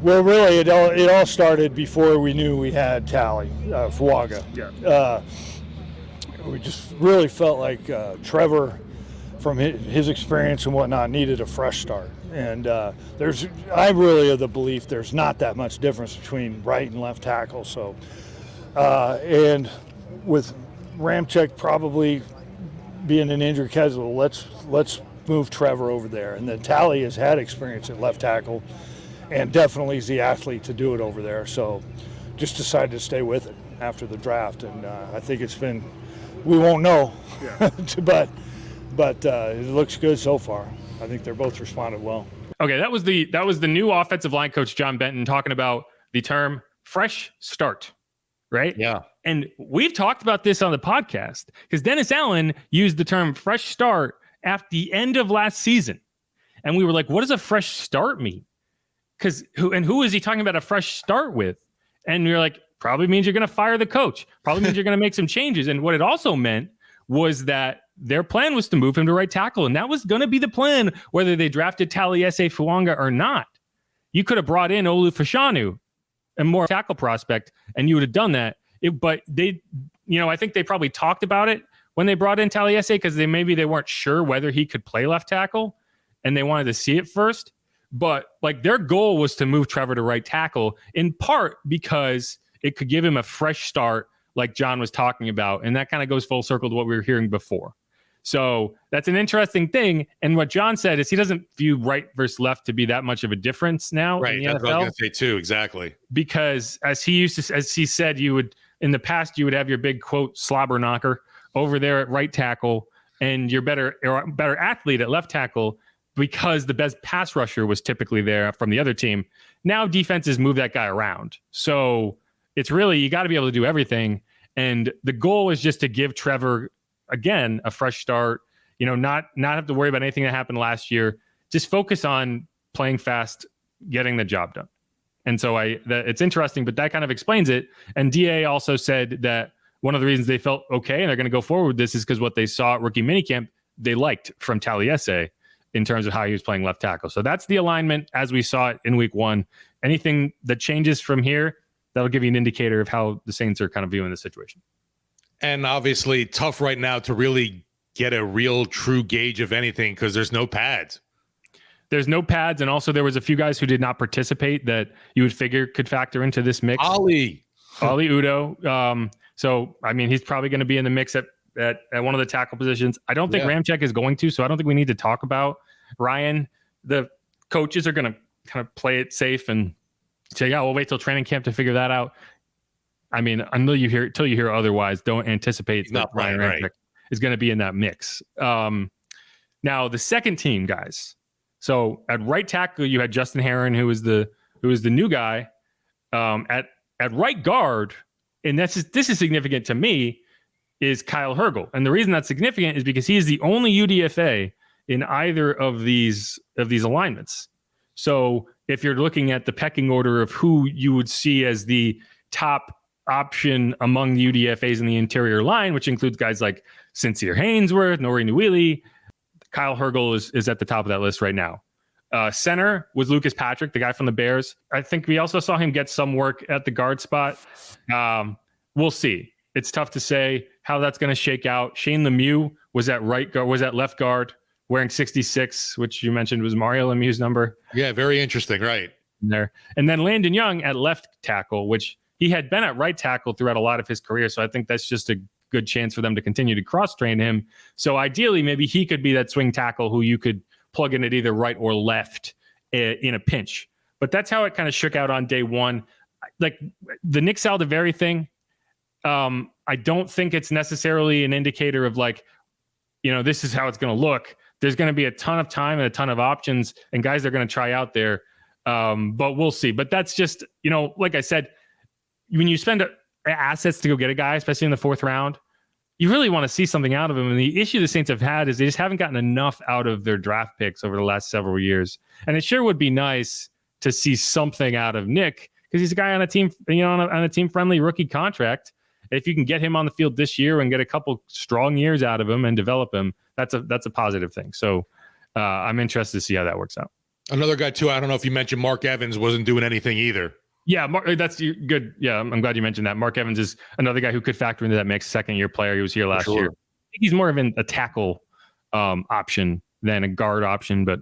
Well, really, it all started before we knew we had Fuanga. Yeah. We just really felt like Trevor, from his experience and whatnot, needed a fresh start. And I'm really of the belief there's not that much difference between right and left tackle. So, and with Ramczyk probably being an injured casualty, let's move Trevor over there. And then Tally has had experience at left tackle and definitely is the athlete to do it over there. So just decided to stay with it after the draft. And I think it's been, we won't know, but it looks good so far. I think they're both responded well. Okay, that was the new offensive line coach, John Benton, talking about the term fresh start, right? Yeah. And we've talked about this on the podcast because Dennis Allen used the term fresh start at the end of last season. And we were like, what does a fresh start mean? Because who is he talking about a fresh start with? And you're like, probably means you're going to fire the coach. Probably means you're going to make some changes. And what it also meant was that their plan was to move him to right tackle. And that was going to be the plan, whether they drafted Taliese Fuanga or not. You could have brought in Olu Fashanu, a more tackle prospect, and you would have done that. But they, I think they probably talked about it when they brought in Taliese because they weren't sure whether he could play left tackle and they wanted to see it first. But like their goal was to move Trevor to right tackle in part because it could give him a fresh start like John was talking about. And that kind of goes full circle to what we were hearing before. So that's an interesting thing. And what John said is he doesn't view right versus left to be that much of a difference now. Right. In the That's NFL, what I was going to say too. Exactly. Because as he said, in the past, you would have your big quote slobber knocker over there at right tackle and your better athlete at left tackle because the best pass rusher was typically there from the other team. Now defenses move that guy around. So it's really, you got to be able to do everything. And the goal is just to give Trevor, again, a fresh start, not have to worry about anything that happened last year. Just focus on playing fast, getting the job done. And so it's interesting, but that kind of explains it. And DA also said that one of the reasons they felt okay and they're going to go forward with this is because what they saw at rookie minicamp, they liked from Taliese in terms of how he was playing left tackle. So that's the alignment as we saw it in week one. Anything that changes from here, that'll give you an indicator of how the Saints are kind of viewing the situation. And obviously tough right now to really get a real true gauge of anything because there's no pads. There's no pads. And also there was a few guys who did not participate that you would figure could factor into this mix. Ali Udo. So, I mean, he's probably going to be in the mix at one of the tackle positions. I don't think Ramczyk is going to, so I don't think we need to talk about Ryan. The coaches are going to kind of play it safe and say, yeah, we'll wait till training camp to figure that out. I mean, until you hear otherwise, don't anticipate that Ryan Ramczyk is going to be in that mix. Now, the second team, guys. So at right tackle, you had Justin Herron, who was the new guy. At right guard, and this is significant to me, is Kyle Hergel. And the reason that's significant is because he is the only UDFA in either of these alignments. So if you're looking at the pecking order of who you would see as the top option among the UDFAs in the interior line, which includes guys like Sincere Haynesworth, Nori Nwili, Kyle Hergel is at the top of that list right now. Center was Lucas Patrick, the guy from the Bears. I think we also saw him get some work at the guard spot. We'll see. It's tough to say how that's going to shake out. Shane Lemieux was at left guard, wearing 66, which you mentioned was Mario Lemieux's number. Yeah, very interesting, right? There. And then Landon Young at left tackle, which he had been at right tackle throughout a lot of his career. So I think that's just a good chance for them to continue to cross-train him. So ideally, maybe he could be that swing tackle who you could plug in at either right or left in a pinch. But that's how it kind of shook out on day one. Like the Nick Saldiveri thing, I don't think it's necessarily an indicator of this is how it's going to look. There's going to be a ton of time and a ton of options and guys they're going to try out there. But we'll see. But that's just, like I said, when you spend assets to go get a guy, especially in the fourth round, you really want to see something out of him. And the issue the Saints have had is they just haven't gotten enough out of their draft picks over the last several years. And it sure would be nice to see something out of Nick because he's a guy on a team, on a team-friendly rookie contract. If you can get him on the field this year and get a couple strong years out of him and develop him, that's a positive thing. So I'm interested to see how that works out. Another guy too, I don't know if you mentioned Mark Evans wasn't doing anything either. Yeah, that's good. Yeah, I'm glad you mentioned that. Mark Evans is another guy who could factor into that mix. Second-year player. He was here last year. I think he's more of a tackle option than a guard option, but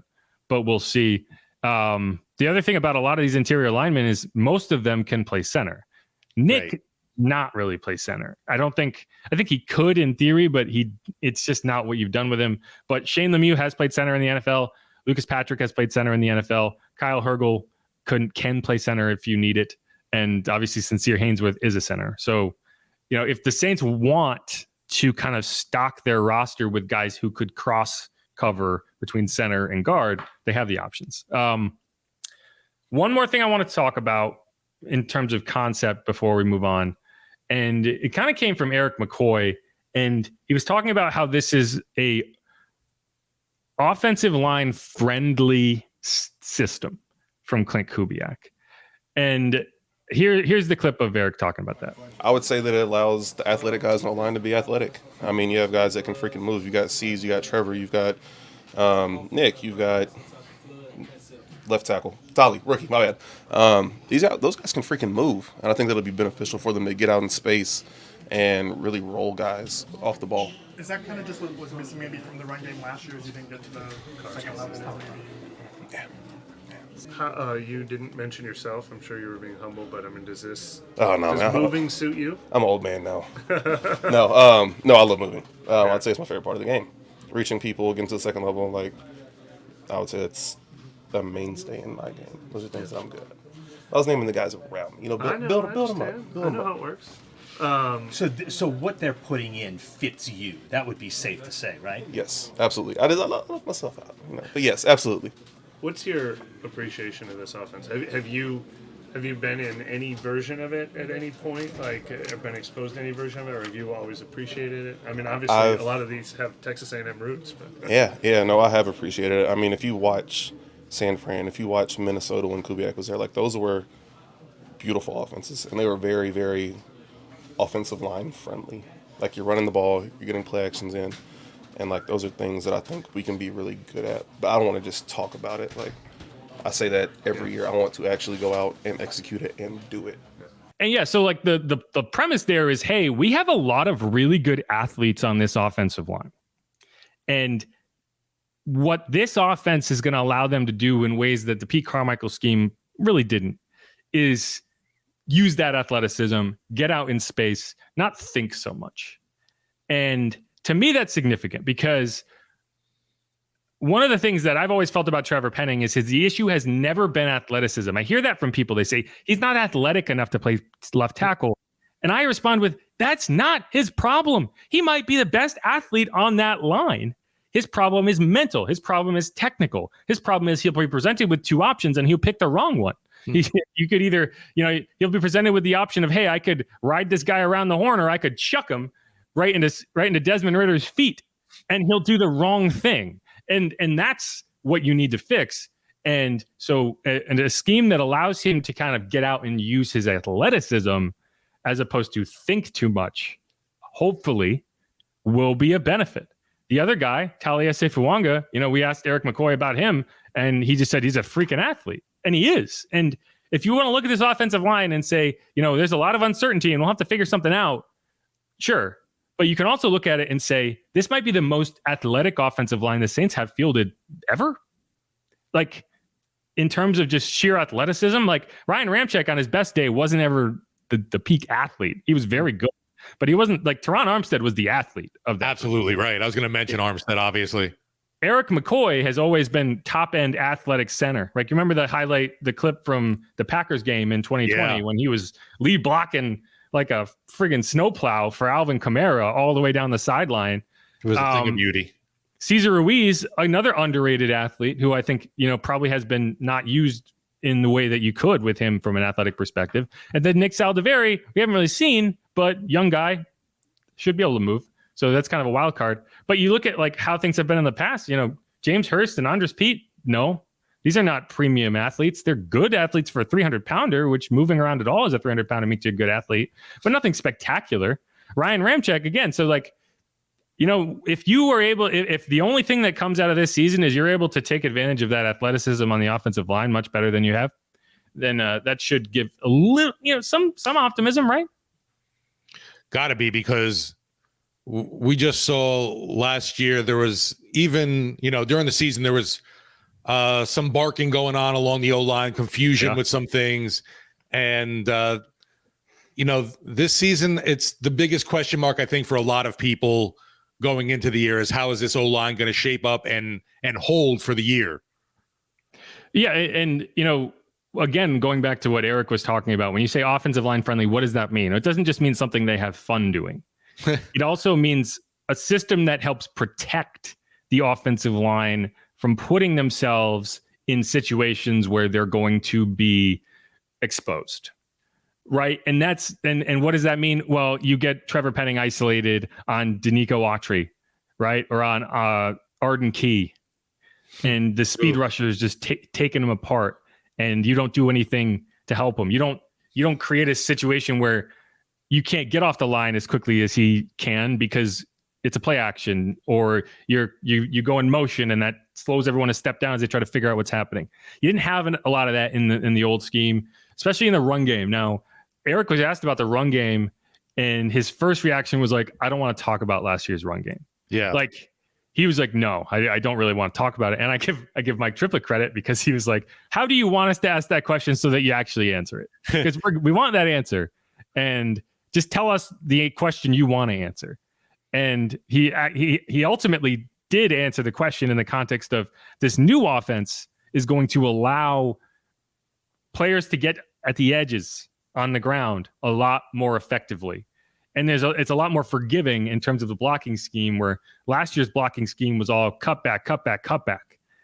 we'll see. The other thing about a lot of these interior linemen is most of them can play center. Nick not really play center. I think he could in theory, but it's just not what you've done with him. But Shane Lemieux has played center in the NFL. Lucas Patrick has played center in the NFL. Kyle Hergel can play center if you need it. And obviously Sincere Haynesworth is a center. So, if the Saints want to kind of stock their roster with guys who could cross cover between center and guard, they have the options. One more thing I want to talk about in terms of concept before we move on. And it kind of came from Eric McCoy, and he was talking about how this is a offensive line friendly system from Clint Kubiak. And here's the clip of Eric talking about that. I would say that it allows the athletic guys on the line to be athletic. I mean, you have guys that can freaking move. You got C's, you got Trevor, you've got Nick, you've got left tackle, Tolly, rookie, my bad. Those guys can freaking move, and I think that'll be beneficial for them to get out in space and really roll guys off the ball. Is that kind of just what was missing maybe from the run game last year as you didn't get to the second level? Yeah. You didn't mention yourself. I'm sure you were being humble, but I mean, does man. moving suit you? I'm an old man now. No, I love moving. I'd say it's my favorite part of the game. Reaching people, getting to the second level, I would say it's a mainstay in my game. Those are things that I'm good at. I was naming the guys around me. Build them up. I know how it works. So what they're putting in fits you. That would be safe to say, right? Yes, absolutely. I left myself out, But yes, absolutely. What's your appreciation of this offense? Have you been in any version of it at any point? Have been exposed to any version of it, or have you always appreciated it? I mean, obviously, a lot of these have Texas A&M roots. But I have appreciated it. I mean, if you watch San Fran, if you watch Minnesota when Kubiak was there, those were beautiful offenses, and they were very, very offensive line friendly. You're running the ball, you're getting play actions in. And those are things that I think we can be really good at. But I don't want to just talk about it. I say that every year. I want to actually go out and execute it and do it. And yeah, so the premise there is, hey, we have a lot of really good athletes on this offensive line. And what this offense is going to allow them to do in ways that the Pete Carmichael scheme really didn't is use that athleticism, get out in space, not think so much. And to me, that's significant because one of the things that I've always felt about Trevor Penning is the issue has never been athleticism. I hear that from people. They say he's not athletic enough to play left tackle. And I respond with, that's not his problem. He might be the best athlete on that line. His problem is mental. His problem is technical. His problem is he'll be presented with two options and he'll pick the wrong one. You could either, he'll be presented with the option of, hey, I could ride this guy around the horn or I could chuck him right into Desmond Ritter's feet, and he'll do the wrong thing. And that's what you need to fix. And so a scheme that allows him to kind of get out and use his athleticism as opposed to think too much, hopefully will be a benefit. The other guy, Taliese Fuanga, we asked Eric McCoy about him, and he just said he's a freaking athlete. And he is. And if you want to look at this offensive line and say, there's a lot of uncertainty and we'll have to figure something out, sure. But you can also look at it and say, this might be the most athletic offensive line the Saints have fielded ever. In terms of just sheer athleticism, Ryan Ramczyk on his best day wasn't ever the peak athlete. He was very good, but he wasn't Teron Armstead was the athlete of that. Absolutely right. I was going to mention Armstead, obviously. Eric McCoy has always been top-end athletic center. You remember the clip from the Packers game in 2020 when he was lead blocking like a friggin' snowplow for Alvin Kamara all the way down the sideline. It was a thing of beauty. Cesar Ruiz, another underrated athlete who I think, probably has been not used in the way that you could with him from an athletic perspective. And then Nick Saldiveri, we haven't really seen, but young guy, should be able to move. So that's kind of a wild card. But you look at how things have been in the past, James Hurst and Andres Pete, no. These are not premium athletes. They're good athletes for a 300-pounder, which moving around at all as a 300-pounder makes you a good athlete, but nothing spectacular. Ryan Ramczyk, again, so if you were able, if the only thing that comes out of this season is you're able to take advantage of that athleticism on the offensive line much better than you have, then that should give a little, some optimism, right? Got to be, because we just saw last year there was even, during the season there was some barking going on along the O-line, confusion with some things. And, this season, it's the biggest question mark, I think, for a lot of people going into the year is how is this O-line going to shape up and hold for the year? Yeah. And, again, going back to what Eric was talking about, when you say offensive line friendly, what does that mean? It doesn't just mean something they have fun doing. It also means a system that helps protect the offensive line from putting themselves in situations where they're going to be exposed. Right. And and what does that mean? Well, you get Trevor Penning isolated on Danico Autry, right? Or on Arden Key, and the speed rushers just taking them apart, and you don't do anything to help him. You don't create a situation where you can't get off the line as quickly as he can because it's a play action, or you go in motion and that slows everyone a step down as they try to figure out what's happening. You didn't have a lot of that in the old scheme, especially in the run game. Now, Eric was asked about the run game, and his first reaction was like, I don't want to talk about last year's run game. Yeah. Like, he was like, no, I don't really want to talk about it. And I give Mike Triplett credit, because he was like, how do you want us to ask that question so that you actually answer it? Because we want that answer, and just tell us the question you want to answer. And he ultimately did answer the question in the context of this new offense is going to allow players to get at the edges on the ground a lot more effectively. And it's a lot more forgiving in terms of the blocking scheme, where last year's blocking scheme was all cut back.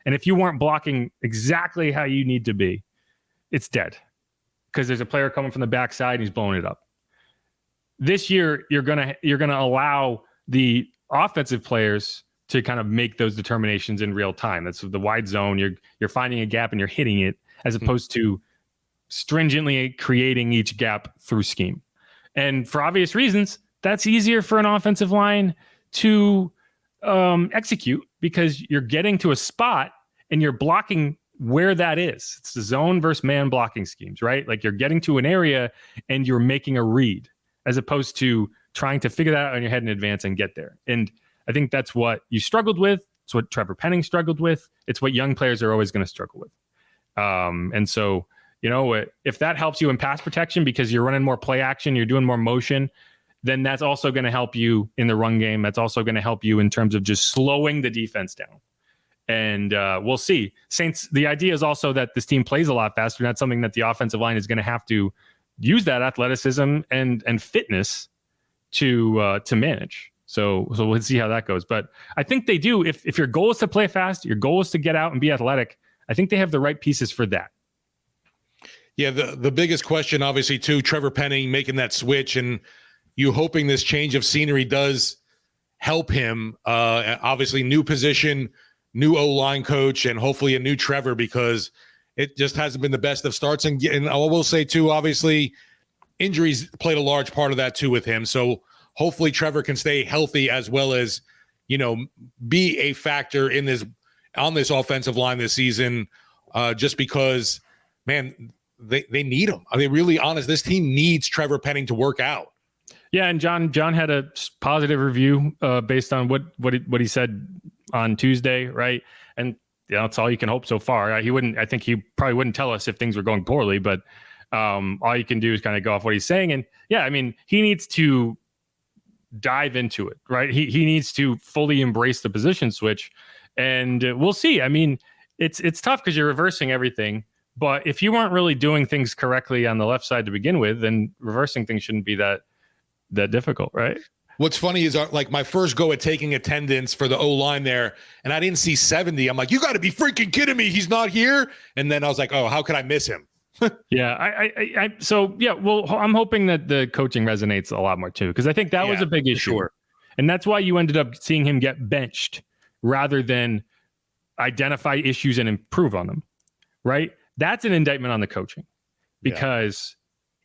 And if you weren't blocking exactly how you need to be, it's dead, because there's a player coming from the backside and he's blowing it up. This year, you're gonna allow the offensive players to kind of make those determinations in real time. That's the wide zone. You're finding a gap and you're hitting it, as opposed to stringently creating each gap through scheme. And for obvious reasons, that's easier for an offensive line to execute, because you're getting to a spot and you're blocking where that is. It's the zone versus man blocking schemes, right? Like, you're getting to an area and you're making a read, as opposed to trying to figure that out in your head in advance and get there. And I think that's what you struggled with. It's what Trevor Penning struggled with. It's what young players are always going to struggle with. And so, if that helps you in pass protection because you're running more play action, you're doing more motion, then that's also going to help you in the run game. That's also going to help you in terms of just slowing the defense down. And we'll see. Saints, the idea is also that this team plays a lot faster. And that's something that the offensive line is going to have to use that athleticism and fitness to manage. So we'll see how that goes. But I think they do. If your goal is to play fast, your goal is to get out and be athletic, I think they have the right pieces for that. Yeah, the biggest question, obviously, too, Trevor Penning making that switch, and you hoping this change of scenery does help him. Obviously, new position, new O-line coach, and hopefully a new Trevor, because it just hasn't been the best of starts. And I will say, too, obviously, injuries played a large part of that, too, with him. So hopefully Trevor can stay healthy, as well as, be a factor on this offensive line this season, just because, man, they need him. Are they really honest? This team needs Trevor Penning to work out. Yeah, and John had a positive review based on what he said on Tuesday, right? And that's all you can hope so far. I think he probably wouldn't tell us if things were going poorly, but all you can do is kind of go off what he's saying. And yeah, I mean, he needs to dive into it, right? He needs to fully embrace the position switch, and we'll see. I mean, it's tough because you're reversing everything. But if you weren't really doing things correctly on the left side to begin with, then reversing things shouldn't be that difficult, right? What's funny is like my first go at taking attendance for the O-line there, and I didn't see 70. I'm like, you got to be freaking kidding me. He's not here. And then I was like, oh, how could I miss him? Yeah. Well, I'm hoping that the coaching resonates a lot more too, because I think that was a big issue. Sure. And that's why you ended up seeing him get benched rather than identify issues and improve on them, right? That's an indictment on the coaching, because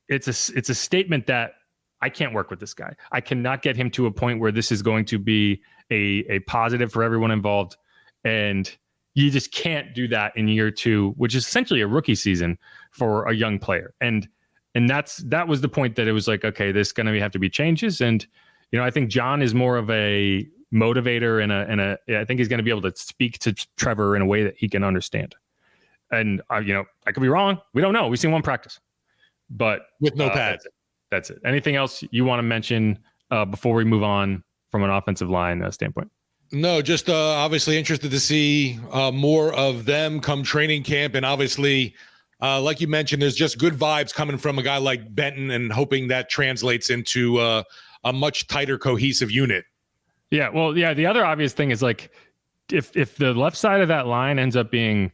it's a statement that I can't work with this guy. I cannot get him to a point where this is going to be a positive for everyone involved. And you just can't do that in year two, which is essentially a rookie season for a young player. And that was the point, that it was like, okay, there's going to have to be changes. And, I think John is more of a motivator and I think he's going to be able to speak to Trevor in a way that he can understand. And, I could be wrong. We don't know. We've seen one practice, but with no pads. That's it. Anything else you want to mention before we move on from an offensive line standpoint? No, just obviously interested to see more of them come training camp. And obviously, like you mentioned, there's just good vibes coming from a guy like Benton, and hoping that translates into a much tighter, cohesive unit. Yeah, well, yeah, the other obvious thing is like if the left side of that line ends up being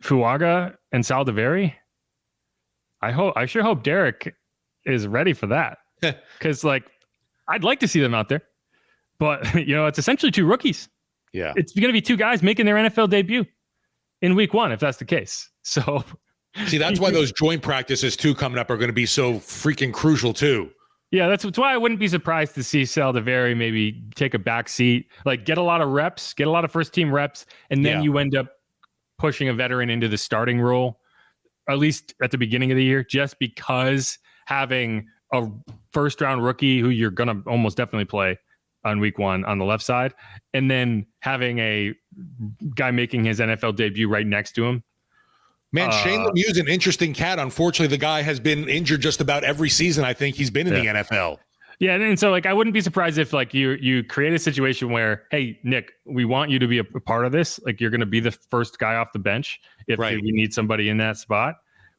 Fuaga and Saldiveri, I sure hope Derek is ready for that. Because like I'd like to see them out there. But, it's essentially two rookies. Yeah. It's going to be two guys making their NFL debut in week 1, if that's the case. So, see, that's why those joint practices, too, coming up are going to be so freaking crucial, too. Yeah, that's why I wouldn't be surprised to see Saldiveri maybe take a back seat, like get a lot of reps, get a lot of first-team reps, and then you end up pushing a veteran into the starting role, at least at the beginning of the year, just because having a first-round rookie who you're going to almost definitely play on week 1 on the left side, and then having a guy making his NFL debut right next to him. Man, Shane Lemieux's an interesting cat. Unfortunately, the guy has been injured just about every season I think he's been in the NFL. Yeah, and so like I wouldn't be surprised if like you create a situation where, hey, Nick, we want you to be a part of this. Like you're going to be the first guy off the bench if we need somebody in that spot.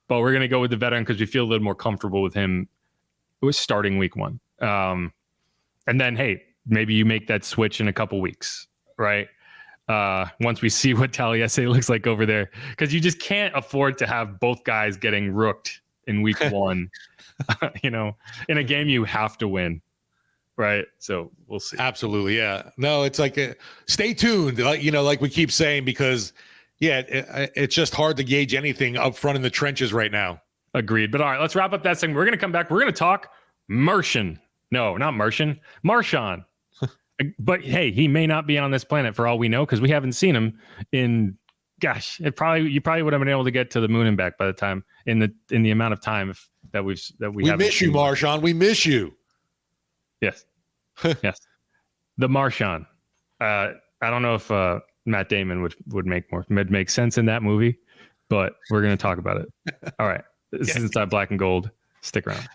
But we're going to go with the veteran because we feel a little more comfortable with him starting week 1. And then, hey, maybe you make that switch in a couple weeks, right? Once we see what Taliesin looks like over there, because you just can't afford to have both guys getting rooked in week 1. In a game you have to win, right? So we'll see. Absolutely, yeah. No, it's like stay tuned, like we keep saying, because it's just hard to gauge anything up front in the trenches right now. Agreed. But all right, let's wrap up that segment. We're going to come back. We're going to talk Marshon. No, not Marshon. Marshon. But hey, he may not be on this planet for all we know because we haven't seen him in. Gosh, you probably would have been able to get to the moon and back by the time in the amount of time that we miss you, Marshon. We miss you. Yes, yes. The Marshon. I don't know if Matt Damon would make sense in that movie, but we're going to talk about it. All right, this is Inside Black and Gold. Stick around.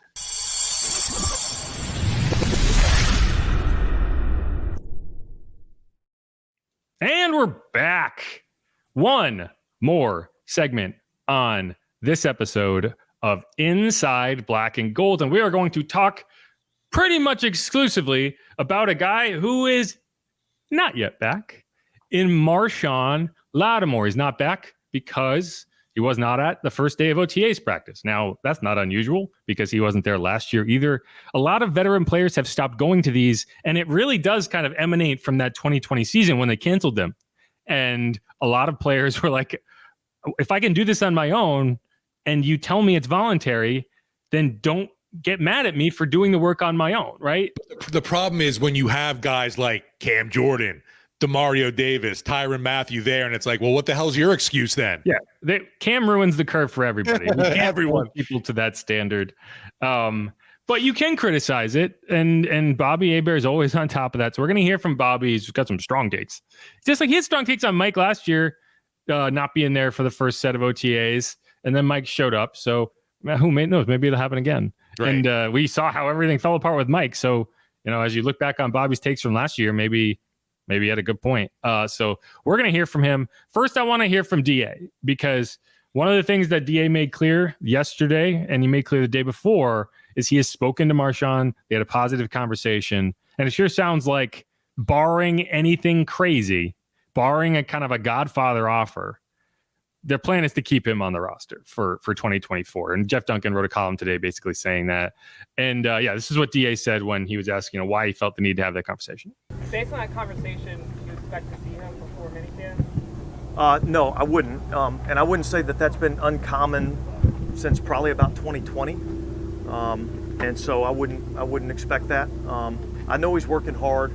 And we're back. One more segment on this episode of Inside Black and Gold. And we are going to talk pretty much exclusively about a guy who is not yet back in Marshon Lattimore. He's not back because he was not at the first day of OTAs practice. Now, that's not unusual because he wasn't there last year either. A lot of veteran players have stopped going to these, and it really does kind of emanate from that 2020 season when they canceled them. And a lot of players were like, if I can do this on my own and you tell me it's voluntary, then don't get mad at me for doing the work on my own, right? The problem is when you have guys like Cam Jordan, Demario Davis, Tyrann Mathieu there, and it's like, well, what the hell's your excuse then? Yeah, Cam ruins the curve for everybody. Everyone, people to that standard. But you can criticize it, and Bobby Hebert is always on top of that. So we're going to hear from Bobby. He's got some strong takes. Just like he had strong takes on Mike last year, not being there for the first set of OTAs, and then Mike showed up. So who knows? Maybe it'll happen again. Right. And we saw how everything fell apart with Mike. So as you look back on Bobby's takes from last year, maybe he had a good point. So we're going to hear from him. First, I want to hear from DA, because one of the things that DA made clear yesterday, and he made clear the day before, is he has spoken to Marshon. They had a positive conversation. And it sure sounds like, barring anything crazy, barring a kind of a Godfather offer, their plan is to keep him on the roster for 2024. And Jeff Duncan wrote a column today basically saying that. And this is what DA said when he was asking why he felt the need to have that conversation. Based on that conversation, do you expect to see him before minicamp? No, I wouldn't. And I wouldn't say that that's been uncommon since probably about 2020. And so I wouldn't expect that. I know he's working hard.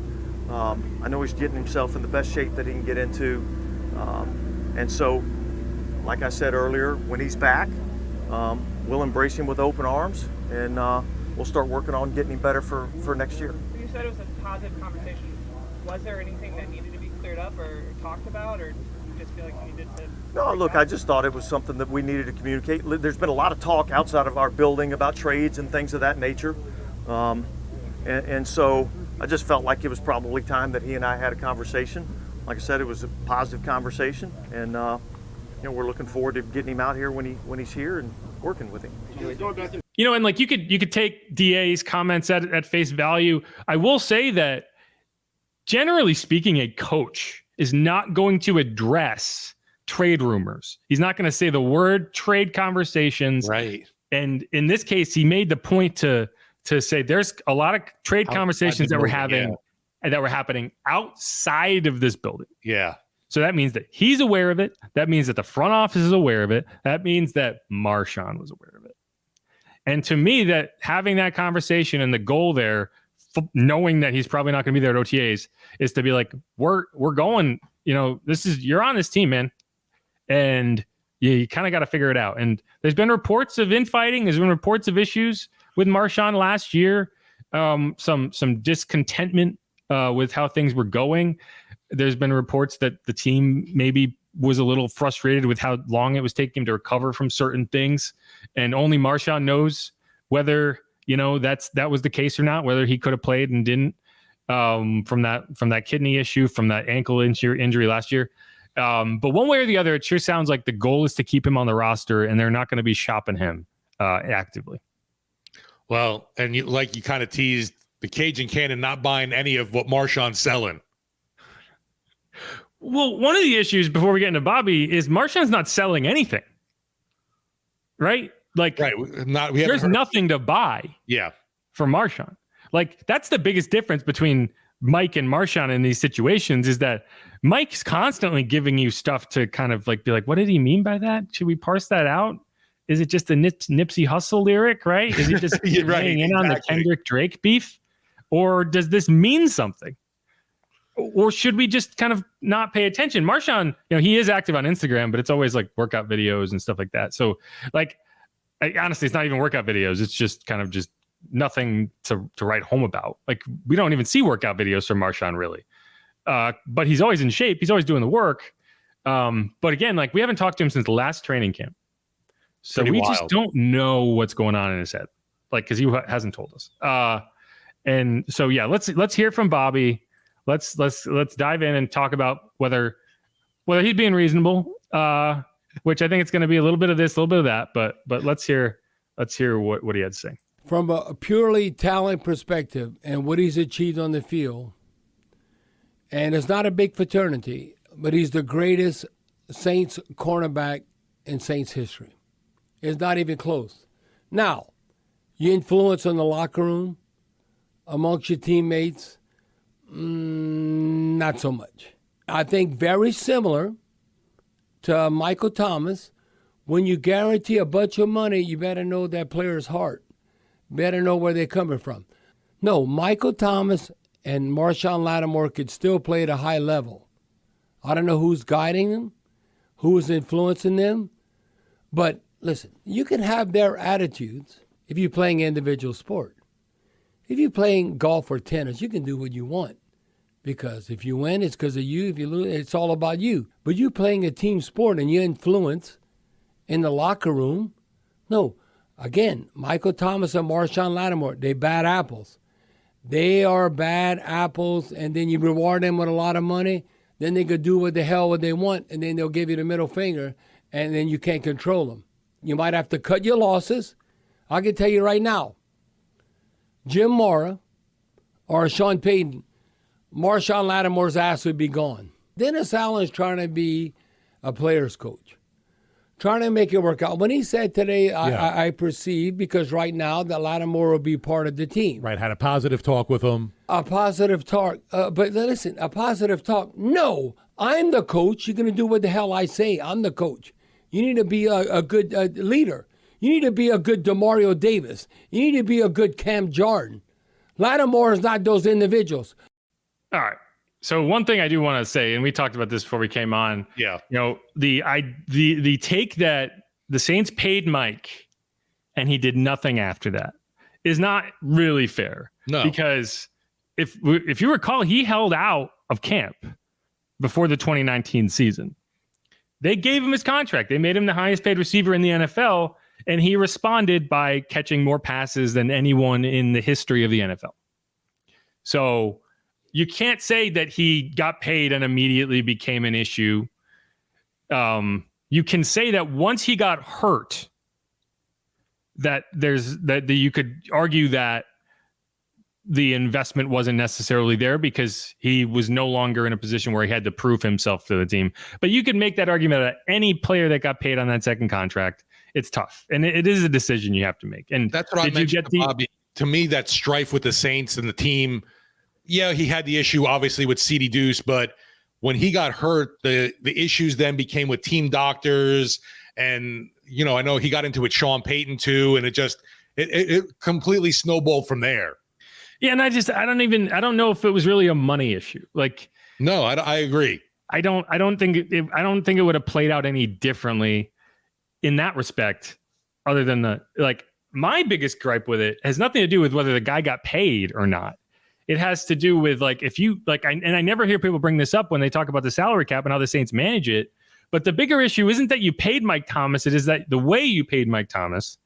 I know he's getting himself in the best shape that he can get into. And so, like I said earlier, when he's back, we'll embrace him with open arms, and we'll start working on getting him better for next year. You said it was a positive conversation. Was there anything that needed to be cleared up or talked about? Or you just feel like you needed to? No, look, I just thought it was something that we needed to communicate. There's been a lot of talk outside of our building about trades and things of that nature. And so I just felt like it was probably time that he and I had a conversation. Like I said, it was a positive conversation, and we're looking forward to getting him out here when he's here and working with him. And like you could take DA's comments at face value. I will say that generally speaking, a coach is not going to address trade rumors. He's not going to say the word trade conversations. Right. And in this case, he made the point to say there's a lot of trade conversations that we're having and that were happening outside of this building. Yeah. So that means that he's aware of it. That means that the front office is aware of it. That means that Marshon was aware of it. And to me, that having that conversation and the goal there, knowing that he's probably not going to be there at OTAs, is to be like, we're going, you're on this team, man. And you kind of got to figure it out. And there's been reports of infighting. There's been reports of issues with Marshon last year. Some discontentment with how things were going. There's been reports that the team maybe was a little frustrated with how long it was taking him to recover from certain things. And only Marshon knows whether, that was the case or not, whether he could have played and didn't, from that kidney issue, from that ankle injury last year. But one way or the other, it sure sounds like the goal is to keep him on the roster, and they're not going to be shopping him actively. Well, and you kind of teased the Cajun Cannon not buying any of what Marshon's selling. Well, one of the issues before we get into Bobby is Marshon's not selling anything, right? Like, right. There's nothing to buy. Yeah. For Marshon. Like, that's the biggest difference between Mike and Marshon in these situations, is that Mike's constantly giving you stuff to kind of like be like, what did he mean by that? Should we parse that out? Is it just a Nipsey Hussle lyric, right? Is he just laying in on the Kendrick Drake beef? Or does this mean something? Or should we just kind of not pay attention? Marshon, he is active on Instagram, but it's always like workout videos and stuff like that. So like, honestly, it's not even workout videos. It's just kind of just nothing to write home about. Like, we don't even see workout videos from Marshon really. But he's always in shape. He's always doing the work. But again, like, we haven't talked to him since the last training camp. So we just don't know what's going on in his head. Like, cause he hasn't told us. And so, yeah, let's hear from Bobby. Let's dive in and talk about whether he's being reasonable, which I think it's going to be a little bit of this, a little bit of that, but let's hear what he had to say. From a purely talent perspective and what he's achieved on the field, and it's not a big fraternity, but he's the greatest Saints cornerback in Saints history. It's not even close. Now, your influence on the locker room, amongst your teammates, not so much. I think very similar to Michael Thomas. When you guarantee a bunch of money, you better know that player's heart. Better know where they're coming from. No, Michael Thomas and Marshon Lattimore could still play at a high level. I don't know who's guiding them, who is influencing them. But listen, you can have their attitudes if you're playing individual sport. If you're playing golf or tennis, you can do what you want. Because if you win, it's because of you. If you lose, it's all about you. But you're playing a team sport and you influence in the locker room. No, again, Michael Thomas and Marshon Lattimore, they bad apples. They are bad apples, and then you reward them with a lot of money. Then they could do what the hell they want, and then they'll give you the middle finger, and then you can't control them. You might have to cut your losses. I can tell you right now, Jim Mora or Sean Payton, Marshon Lattimore's ass would be gone. Dennis Allen's trying to be a player's coach, trying to make it work out. When he said today, I perceive, because right now that Lattimore will be part of the team. Right, had a positive talk with him. A positive talk. But listen, a positive talk. No, I'm the coach. You're going to do what the hell I say. I'm the coach. You need to be a good leader. You need to be a good DeMario Davis. You need to be a good Cam Jordan. Lattimore is not those individuals. All right. So one thing I do want to say, and we talked about this before we came on. Yeah. The take that the Saints paid Mike and he did nothing after that is not really fair. No. Because if you recall, he held out of camp before the 2019 season. They gave him his contract. They made him the highest paid receiver in the NFL, and he responded by catching more passes than anyone in the history of the NFL. So you can't say that he got paid and immediately became an issue. You can say that once he got hurt, that you could argue that the investment wasn't necessarily there because he was no longer in a position where he had to prove himself to the team. But you could make that argument about any player that got paid on that second contract. It's tough. And it is a decision you have to make. And that's what I mentioned to Bobby. To me, that strife with the Saints and the team, yeah, he had the issue obviously with CD Deuce, but when he got hurt, the issues then became with team doctors. And, I know he got into it with Sean Payton too. And it completely snowballed from there. Yeah, and I don't know if it was really a money issue. Like, no, I agree. I don't think it would have played out any differently in that respect, other than my biggest gripe with it has nothing to do with whether the guy got paid or not. It has to do with if you I never hear people bring this up when they talk about the salary cap and how the Saints manage it. But the bigger issue isn't that you paid Mike Thomas. It is that the way you paid Mike Thomas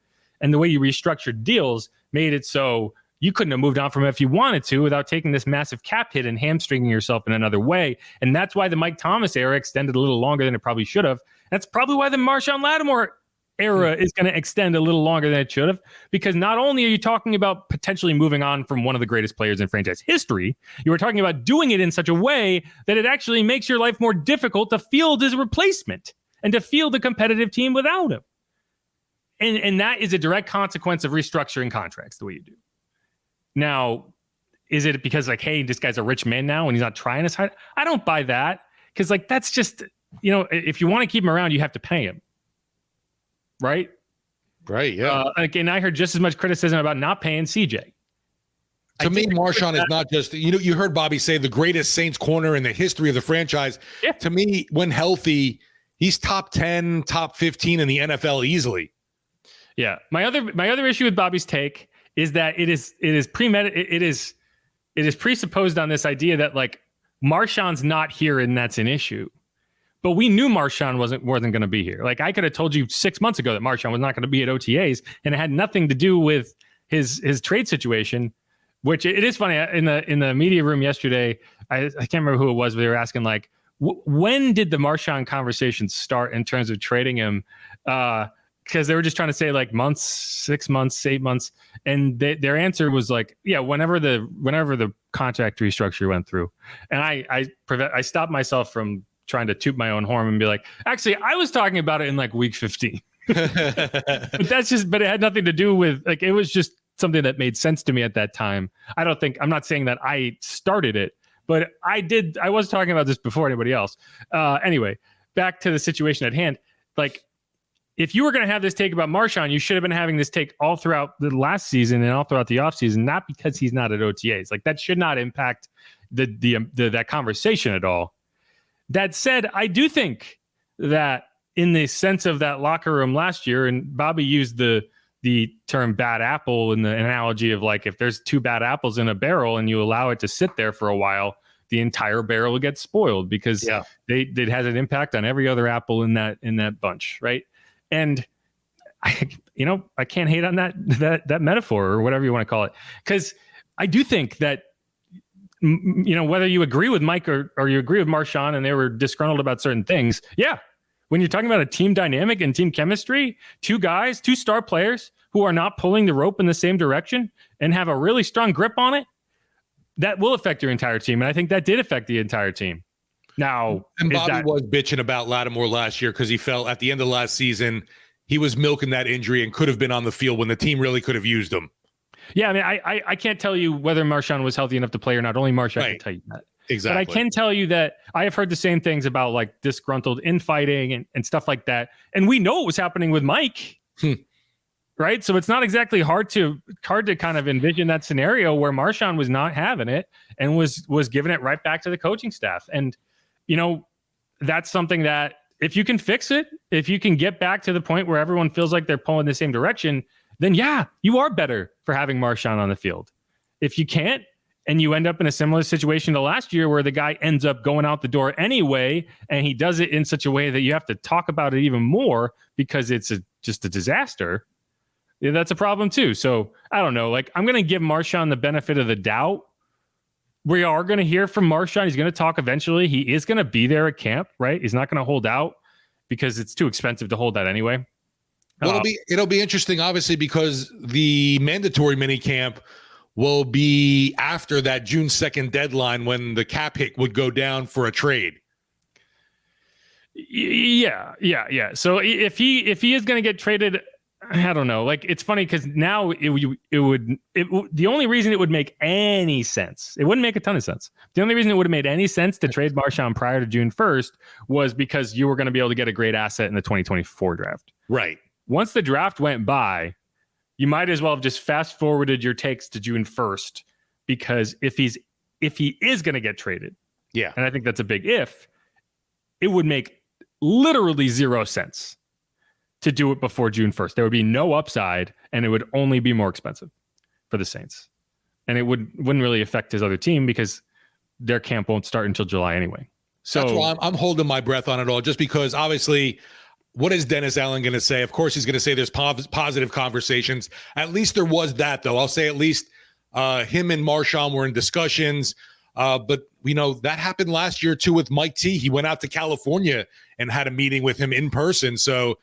and the way you restructured deals made it so you couldn't have moved on from it if you wanted to without taking this massive cap hit and hamstringing yourself in another way. And that's why the Mike Thomas era extended a little longer than it probably should have. That's probably why the Marshon Lattimore era is going to extend a little longer than it should have, because not only are you talking about potentially moving on from one of the greatest players in franchise history, you were talking about doing it in such a way that it actually makes your life more difficult to field his replacement and to field a competitive team without him. And that is a direct consequence of restructuring contracts the way you do. Now, is it because hey, this guy's a rich man now and he's not trying as hard? I don't buy that, because that's just, if you want to keep him around, you have to pay him. Right? Right, yeah. And I heard just as much criticism about not paying CJ. To me, Marshon is not just, you heard Bobby say the greatest Saints corner in the history of the franchise. Yeah. To me, when healthy, he's top 10, top 15 in the NFL easily. Yeah. My other issue with Bobby's take is that it is presupposed on this idea that Marshon's not here and that's an issue. But we knew Marshon wasn't going to be here. I could have told you 6 months ago that Marshon was not going to be at OTAs, and it had nothing to do with his trade situation. Which it is funny, in the media room yesterday, I can't remember who it was, but they were asking when did the Marshon conversation start in terms of trading him? Because they were just trying to say months, 6 months, 8 months, and their answer was whenever the contract restructure went through. And I stopped myself from trying to toot my own horn and be actually, I was talking about it in week 15. But it had nothing to do with it was just something that made sense to me at that time. I'm not saying that I started it, but I was talking about this before anybody else. Anyway, back to the situation at hand. If you were going to have this take about Marshon, you should have been having this take all throughout the last season and all throughout the offseason, not because he's not at OTAs. That should not impact that conversation at all. That said, I do think that in the sense of that locker room last year, and Bobby used the term bad apple in the analogy of if there's two bad apples in a barrel and you allow it to sit there for a while, the entire barrel gets spoiled because it has an impact on every other apple in that bunch, right? And I can't hate on that metaphor or whatever you want to call it, because I do think that whether you agree with Mike or you agree with Marshon and they were disgruntled about certain things, when you're talking about a team dynamic and team chemistry, two star players who are not pulling the rope in the same direction and have a really strong grip on it, that will affect your entire team. And I think that did affect the entire team. Now, and Bobby was bitching about Lattimore last year because he felt at the end of last season he was milking that injury and could have been on the field when the team really could have used him. Yeah, I mean, I can't tell you whether Marshon was healthy enough to play or not. Only Marshon can tell you that. Exactly. But I can tell you that I have heard the same things about disgruntled infighting and stuff like that. And we know it was happening with Mike. Right? So it's not exactly hard to kind of envision that scenario where Marshon was not having it and was giving it right back to the coaching staff. And, that's something that if you can fix it, if you can get back to the point where everyone feels like they're pulling the same direction, then you are better for having Marshon on the field. If you can't, and you end up in a similar situation to last year where the guy ends up going out the door anyway, and he does it in such a way that you have to talk about it even more because it's just a disaster. Yeah, that's a problem too. So I don't know. Like, I'm going to give Marshon the benefit of the doubt. We are going to hear from Marshon. He's going to talk eventually. He is going to be there at camp, right? He's not going to hold out because it's too expensive to hold that anyway. Well, it'll be interesting, obviously, because the mandatory mini camp will be after that June 2nd deadline when the cap hit would go down for a trade. Yeah. So if he is going to get traded, I don't know. Like, it's funny because now the only reason it would make any sense, it wouldn't make a ton of sense. The only reason it would have made any sense to trade Marshon prior to June 1st was because you were going to be able to get a great asset in the 2024 draft. Right. Once the draft went by, you might as well have just fast forwarded your takes to June 1st, because if he is going to get traded, yeah, and I think that's a big if, it would make literally zero sense to do it before June 1st. There would be no upside, and it would only be more expensive for the Saints. And it wouldn't really affect his other team because their camp won't start until July anyway. So that's why I'm holding my breath on it all, just because obviously, what is Dennis Allen going to say? Of course, he's going to say there's positive conversations. At least there was that, though. I'll say at least him and Marshon were in discussions. But that happened last year, too, with Mike T. He went out to California and had a meeting with him in person. So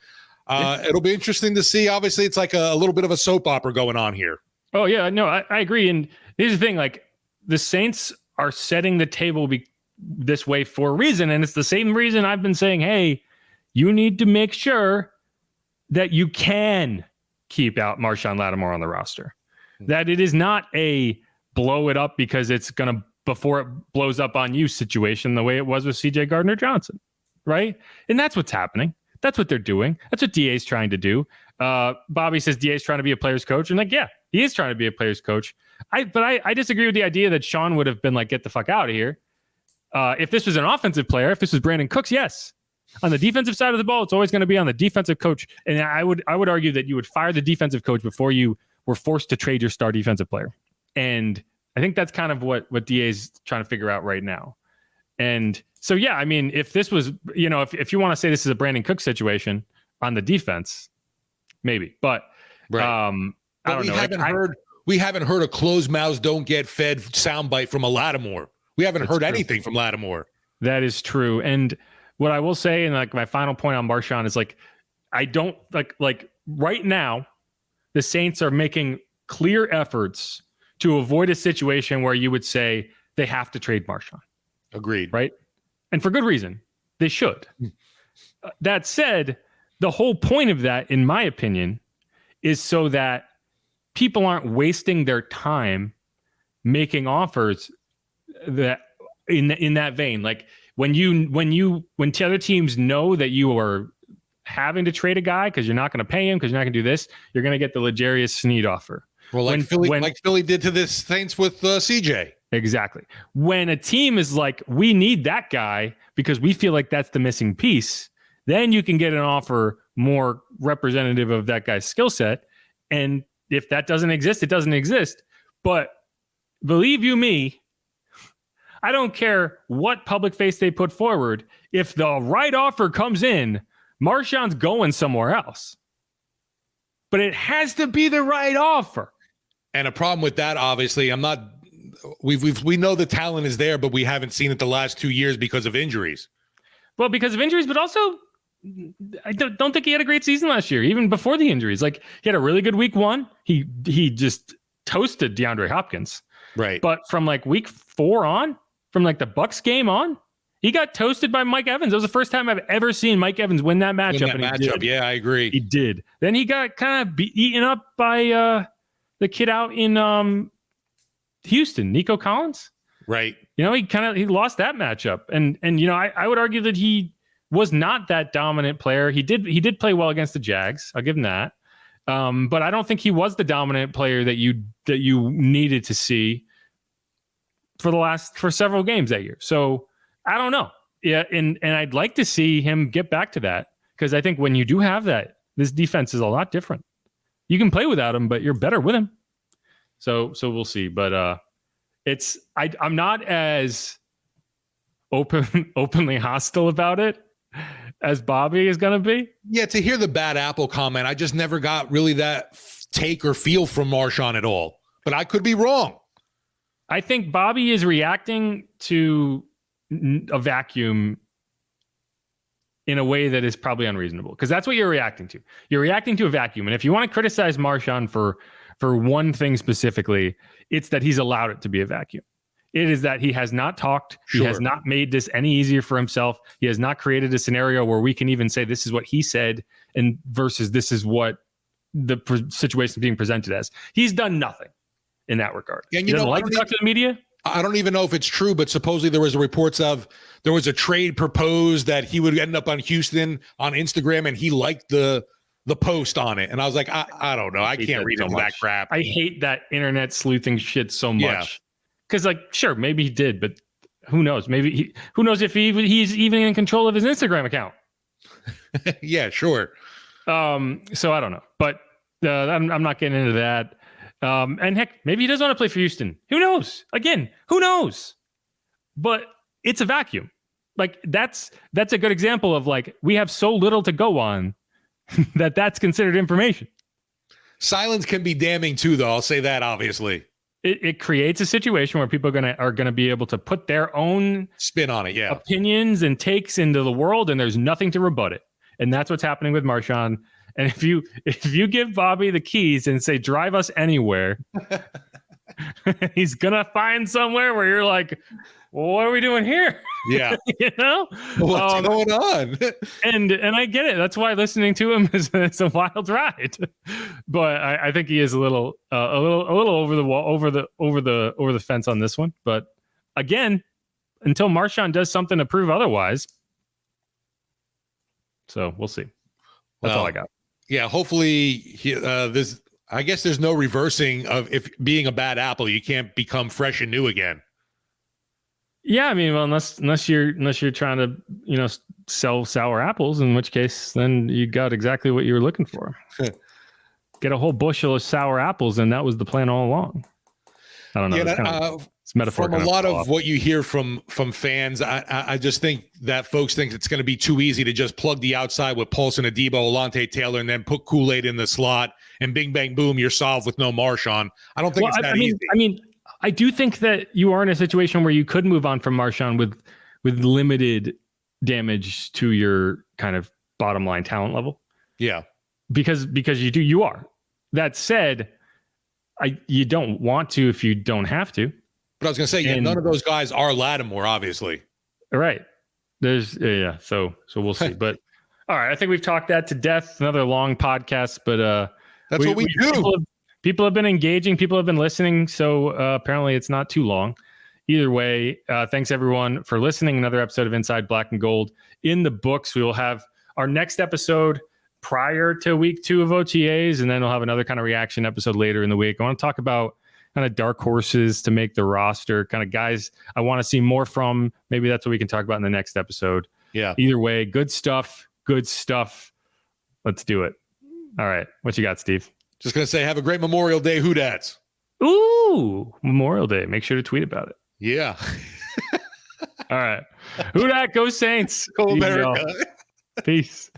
it'll be interesting to see. Obviously, it's like a little bit of a soap opera going on here. Oh, yeah. No, I agree. And here's the thing. Like, the Saints are setting the table this way for a reason. And it's the same reason I've been saying, hey, you need to make sure that you can keep out Marshon Lattimore on the roster. That it is not a blow it up because it's going to, before it blows up on you situation, the way it was with CJ Gardner-Johnson, right? And that's what's happening. That's what they're doing. That's what DA's trying to do. Bobby says DA's trying to be a player's coach. And like, yeah, he is trying to be a player's coach. But I disagree with the idea that Sean would have been like, get the fuck out of here. If this was an offensive player, if this was Brandon Cooks, yes. On the defensive side of the ball, it's always going to be on the defensive coach. And I would argue that you would fire the defensive coach before you were forced to trade your star defensive player. And I think that's kind of what DA's trying to figure out right now. And so, yeah, I mean, if this was, if you want to say this is a Brandon Cook situation on the defense, maybe. But right. I don't know. We haven't heard a closed mouths don't get fed soundbite from a Lattimore. We haven't heard anything from Lattimore. That is true. And what I will say, and like my final point on Marshon is like, I don't like right now, the Saints are making clear efforts to avoid a situation where you would say they have to trade Marshon. Agreed. Right. And for good reason. They should. That said, the whole point of that, in my opinion, is so that people aren't wasting their time making offers that in that vein. Like when other teams know that you are having to trade a guy because you're not going to pay him, because you're not going to do this, you're going to get the L'Jarius Sneed offer. Well, like Philly did to this Saints with CJ. Exactly. When a team is like, we need that guy because we feel like that's the missing piece, then you can get an offer more representative of that guy's skill set. And if that doesn't exist, it doesn't exist. But believe you me, I don't care what public face they put forward. If the right offer comes in, Marshon's going somewhere else. But it has to be the right offer. And a problem with that, obviously, we know the talent is there, but we haven't seen it the last 2 years because of injuries. Well, because of injuries, but also I don't think he had a great season last year, even before the injuries. Like, he had a really good week one. He just toasted DeAndre Hopkins. Right. But from like week 4 on, from like the Bucs game on, he got toasted by Mike Evans. It was the first time I've ever seen Mike Evans win that matchup. Yeah, I agree. He did. Then he got kind of eaten up by the kid out in Houston, Nico Collins. Right. He lost that matchup. And I would argue that he was not that dominant player. He did play well against the Jags. I'll give him that. But I don't think he was the dominant player that you needed to see for several games that year. So I don't know. Yeah, and I'd like to see him get back to that, because I think when you do have that, this defense is a lot different. You can play without him, but you're better with him. So we'll see. But I'm not as openly hostile about it as Bobby is going to be. Yeah, to hear the bad apple comment, I just never got really that take or feel from Marshon at all. But I could be wrong. I think Bobby is reacting to a vacuum in a way that is probably unreasonable, because that's what you're reacting to. You're reacting to a vacuum. And if you want to criticize Marshon for one thing specifically, it's that he's allowed it to be a vacuum. It is that he has not talked. Sure. He has not made this any easier for himself. He has not created a scenario where we can even say this is what he said and versus this is what the situation is being presented as. He's done nothing in that regard. And you know, like to talk to the media. I don't even know if it's true, but supposedly there was reports of there was a trade proposed that he would end up on Houston on Instagram, and he liked the post on it. And I was like, I don't know. I can't read into that crap. I hate that internet sleuthing shit so much. Because, like, sure, maybe he did, but who knows? Maybe who knows if he's even in control of his Instagram account? Yeah, sure. So I don't know, but I'm not getting into that. And heck, maybe he does want to play for Houston. Who knows? Again, who knows? But it's a vacuum. Like that's a good example of like we have so little to go on that's considered information. Silence can be damning too, though. I'll say that obviously. It creates a situation where people are gonna be able to put their own spin on it, opinions and takes into the world, and there's nothing to rebut it. And that's what's happening with Marshon. And if you give Bobby the keys and say drive us anywhere, he's gonna find somewhere where you're like, well, what are we doing here? Yeah, you know what's going on? and I get it. That's why listening to him is a wild ride. But I think he is a little over the wall, over the fence on this one. But again, until Marshon does something to prove otherwise, so we'll see. That's all I got. Yeah, hopefully I guess there's no reversing of if being a bad apple, you can't become fresh and new again. Yeah, I mean, well, unless you're trying to, sell sour apples, in which case then you got exactly what you were looking for. Get a whole bushel of sour apples, and that was the plan all along. I don't know. Yeah, it's metaphor. From a lot of what you hear from fans, I just think that folks think it's going to be too easy to just plug the outside with Paulson, Adebo, Alante Taylor, and then put Kool-Aid in the slot, and bing, bang, boom, you're solved with no Marshon. I don't think it's that easy. I mean, I do think that you are in a situation where you could move on from Marshon with limited damage to your kind of bottom line talent level. Yeah, because you are. That said, you don't want to if you don't have to. But I was going to say, none of those guys are Lattimore, obviously. Right. There's So we'll see. But all right, I think we've talked that to death. Another long podcast, but that's what we do. People have been engaging. People have been listening. So apparently it's not too long. Either way, thanks everyone for listening. Another episode of Inside Black and Gold in the books. We will have our next episode prior to week 2 of OTAs, and then we'll have another kind of reaction episode later in the week. I want to talk about kind of dark horses to make the roster, kind of guys I want to see more from. Maybe that's what we can talk about in the next episode. Yeah. Either way, good stuff. Let's do it. All right. What you got, Steve? Just going to say, have a great Memorial Day, Hoodats. Ooh, Memorial Day. Make sure to tweet about it. Yeah. All right. Hoodat, go Saints. Go America. Peace.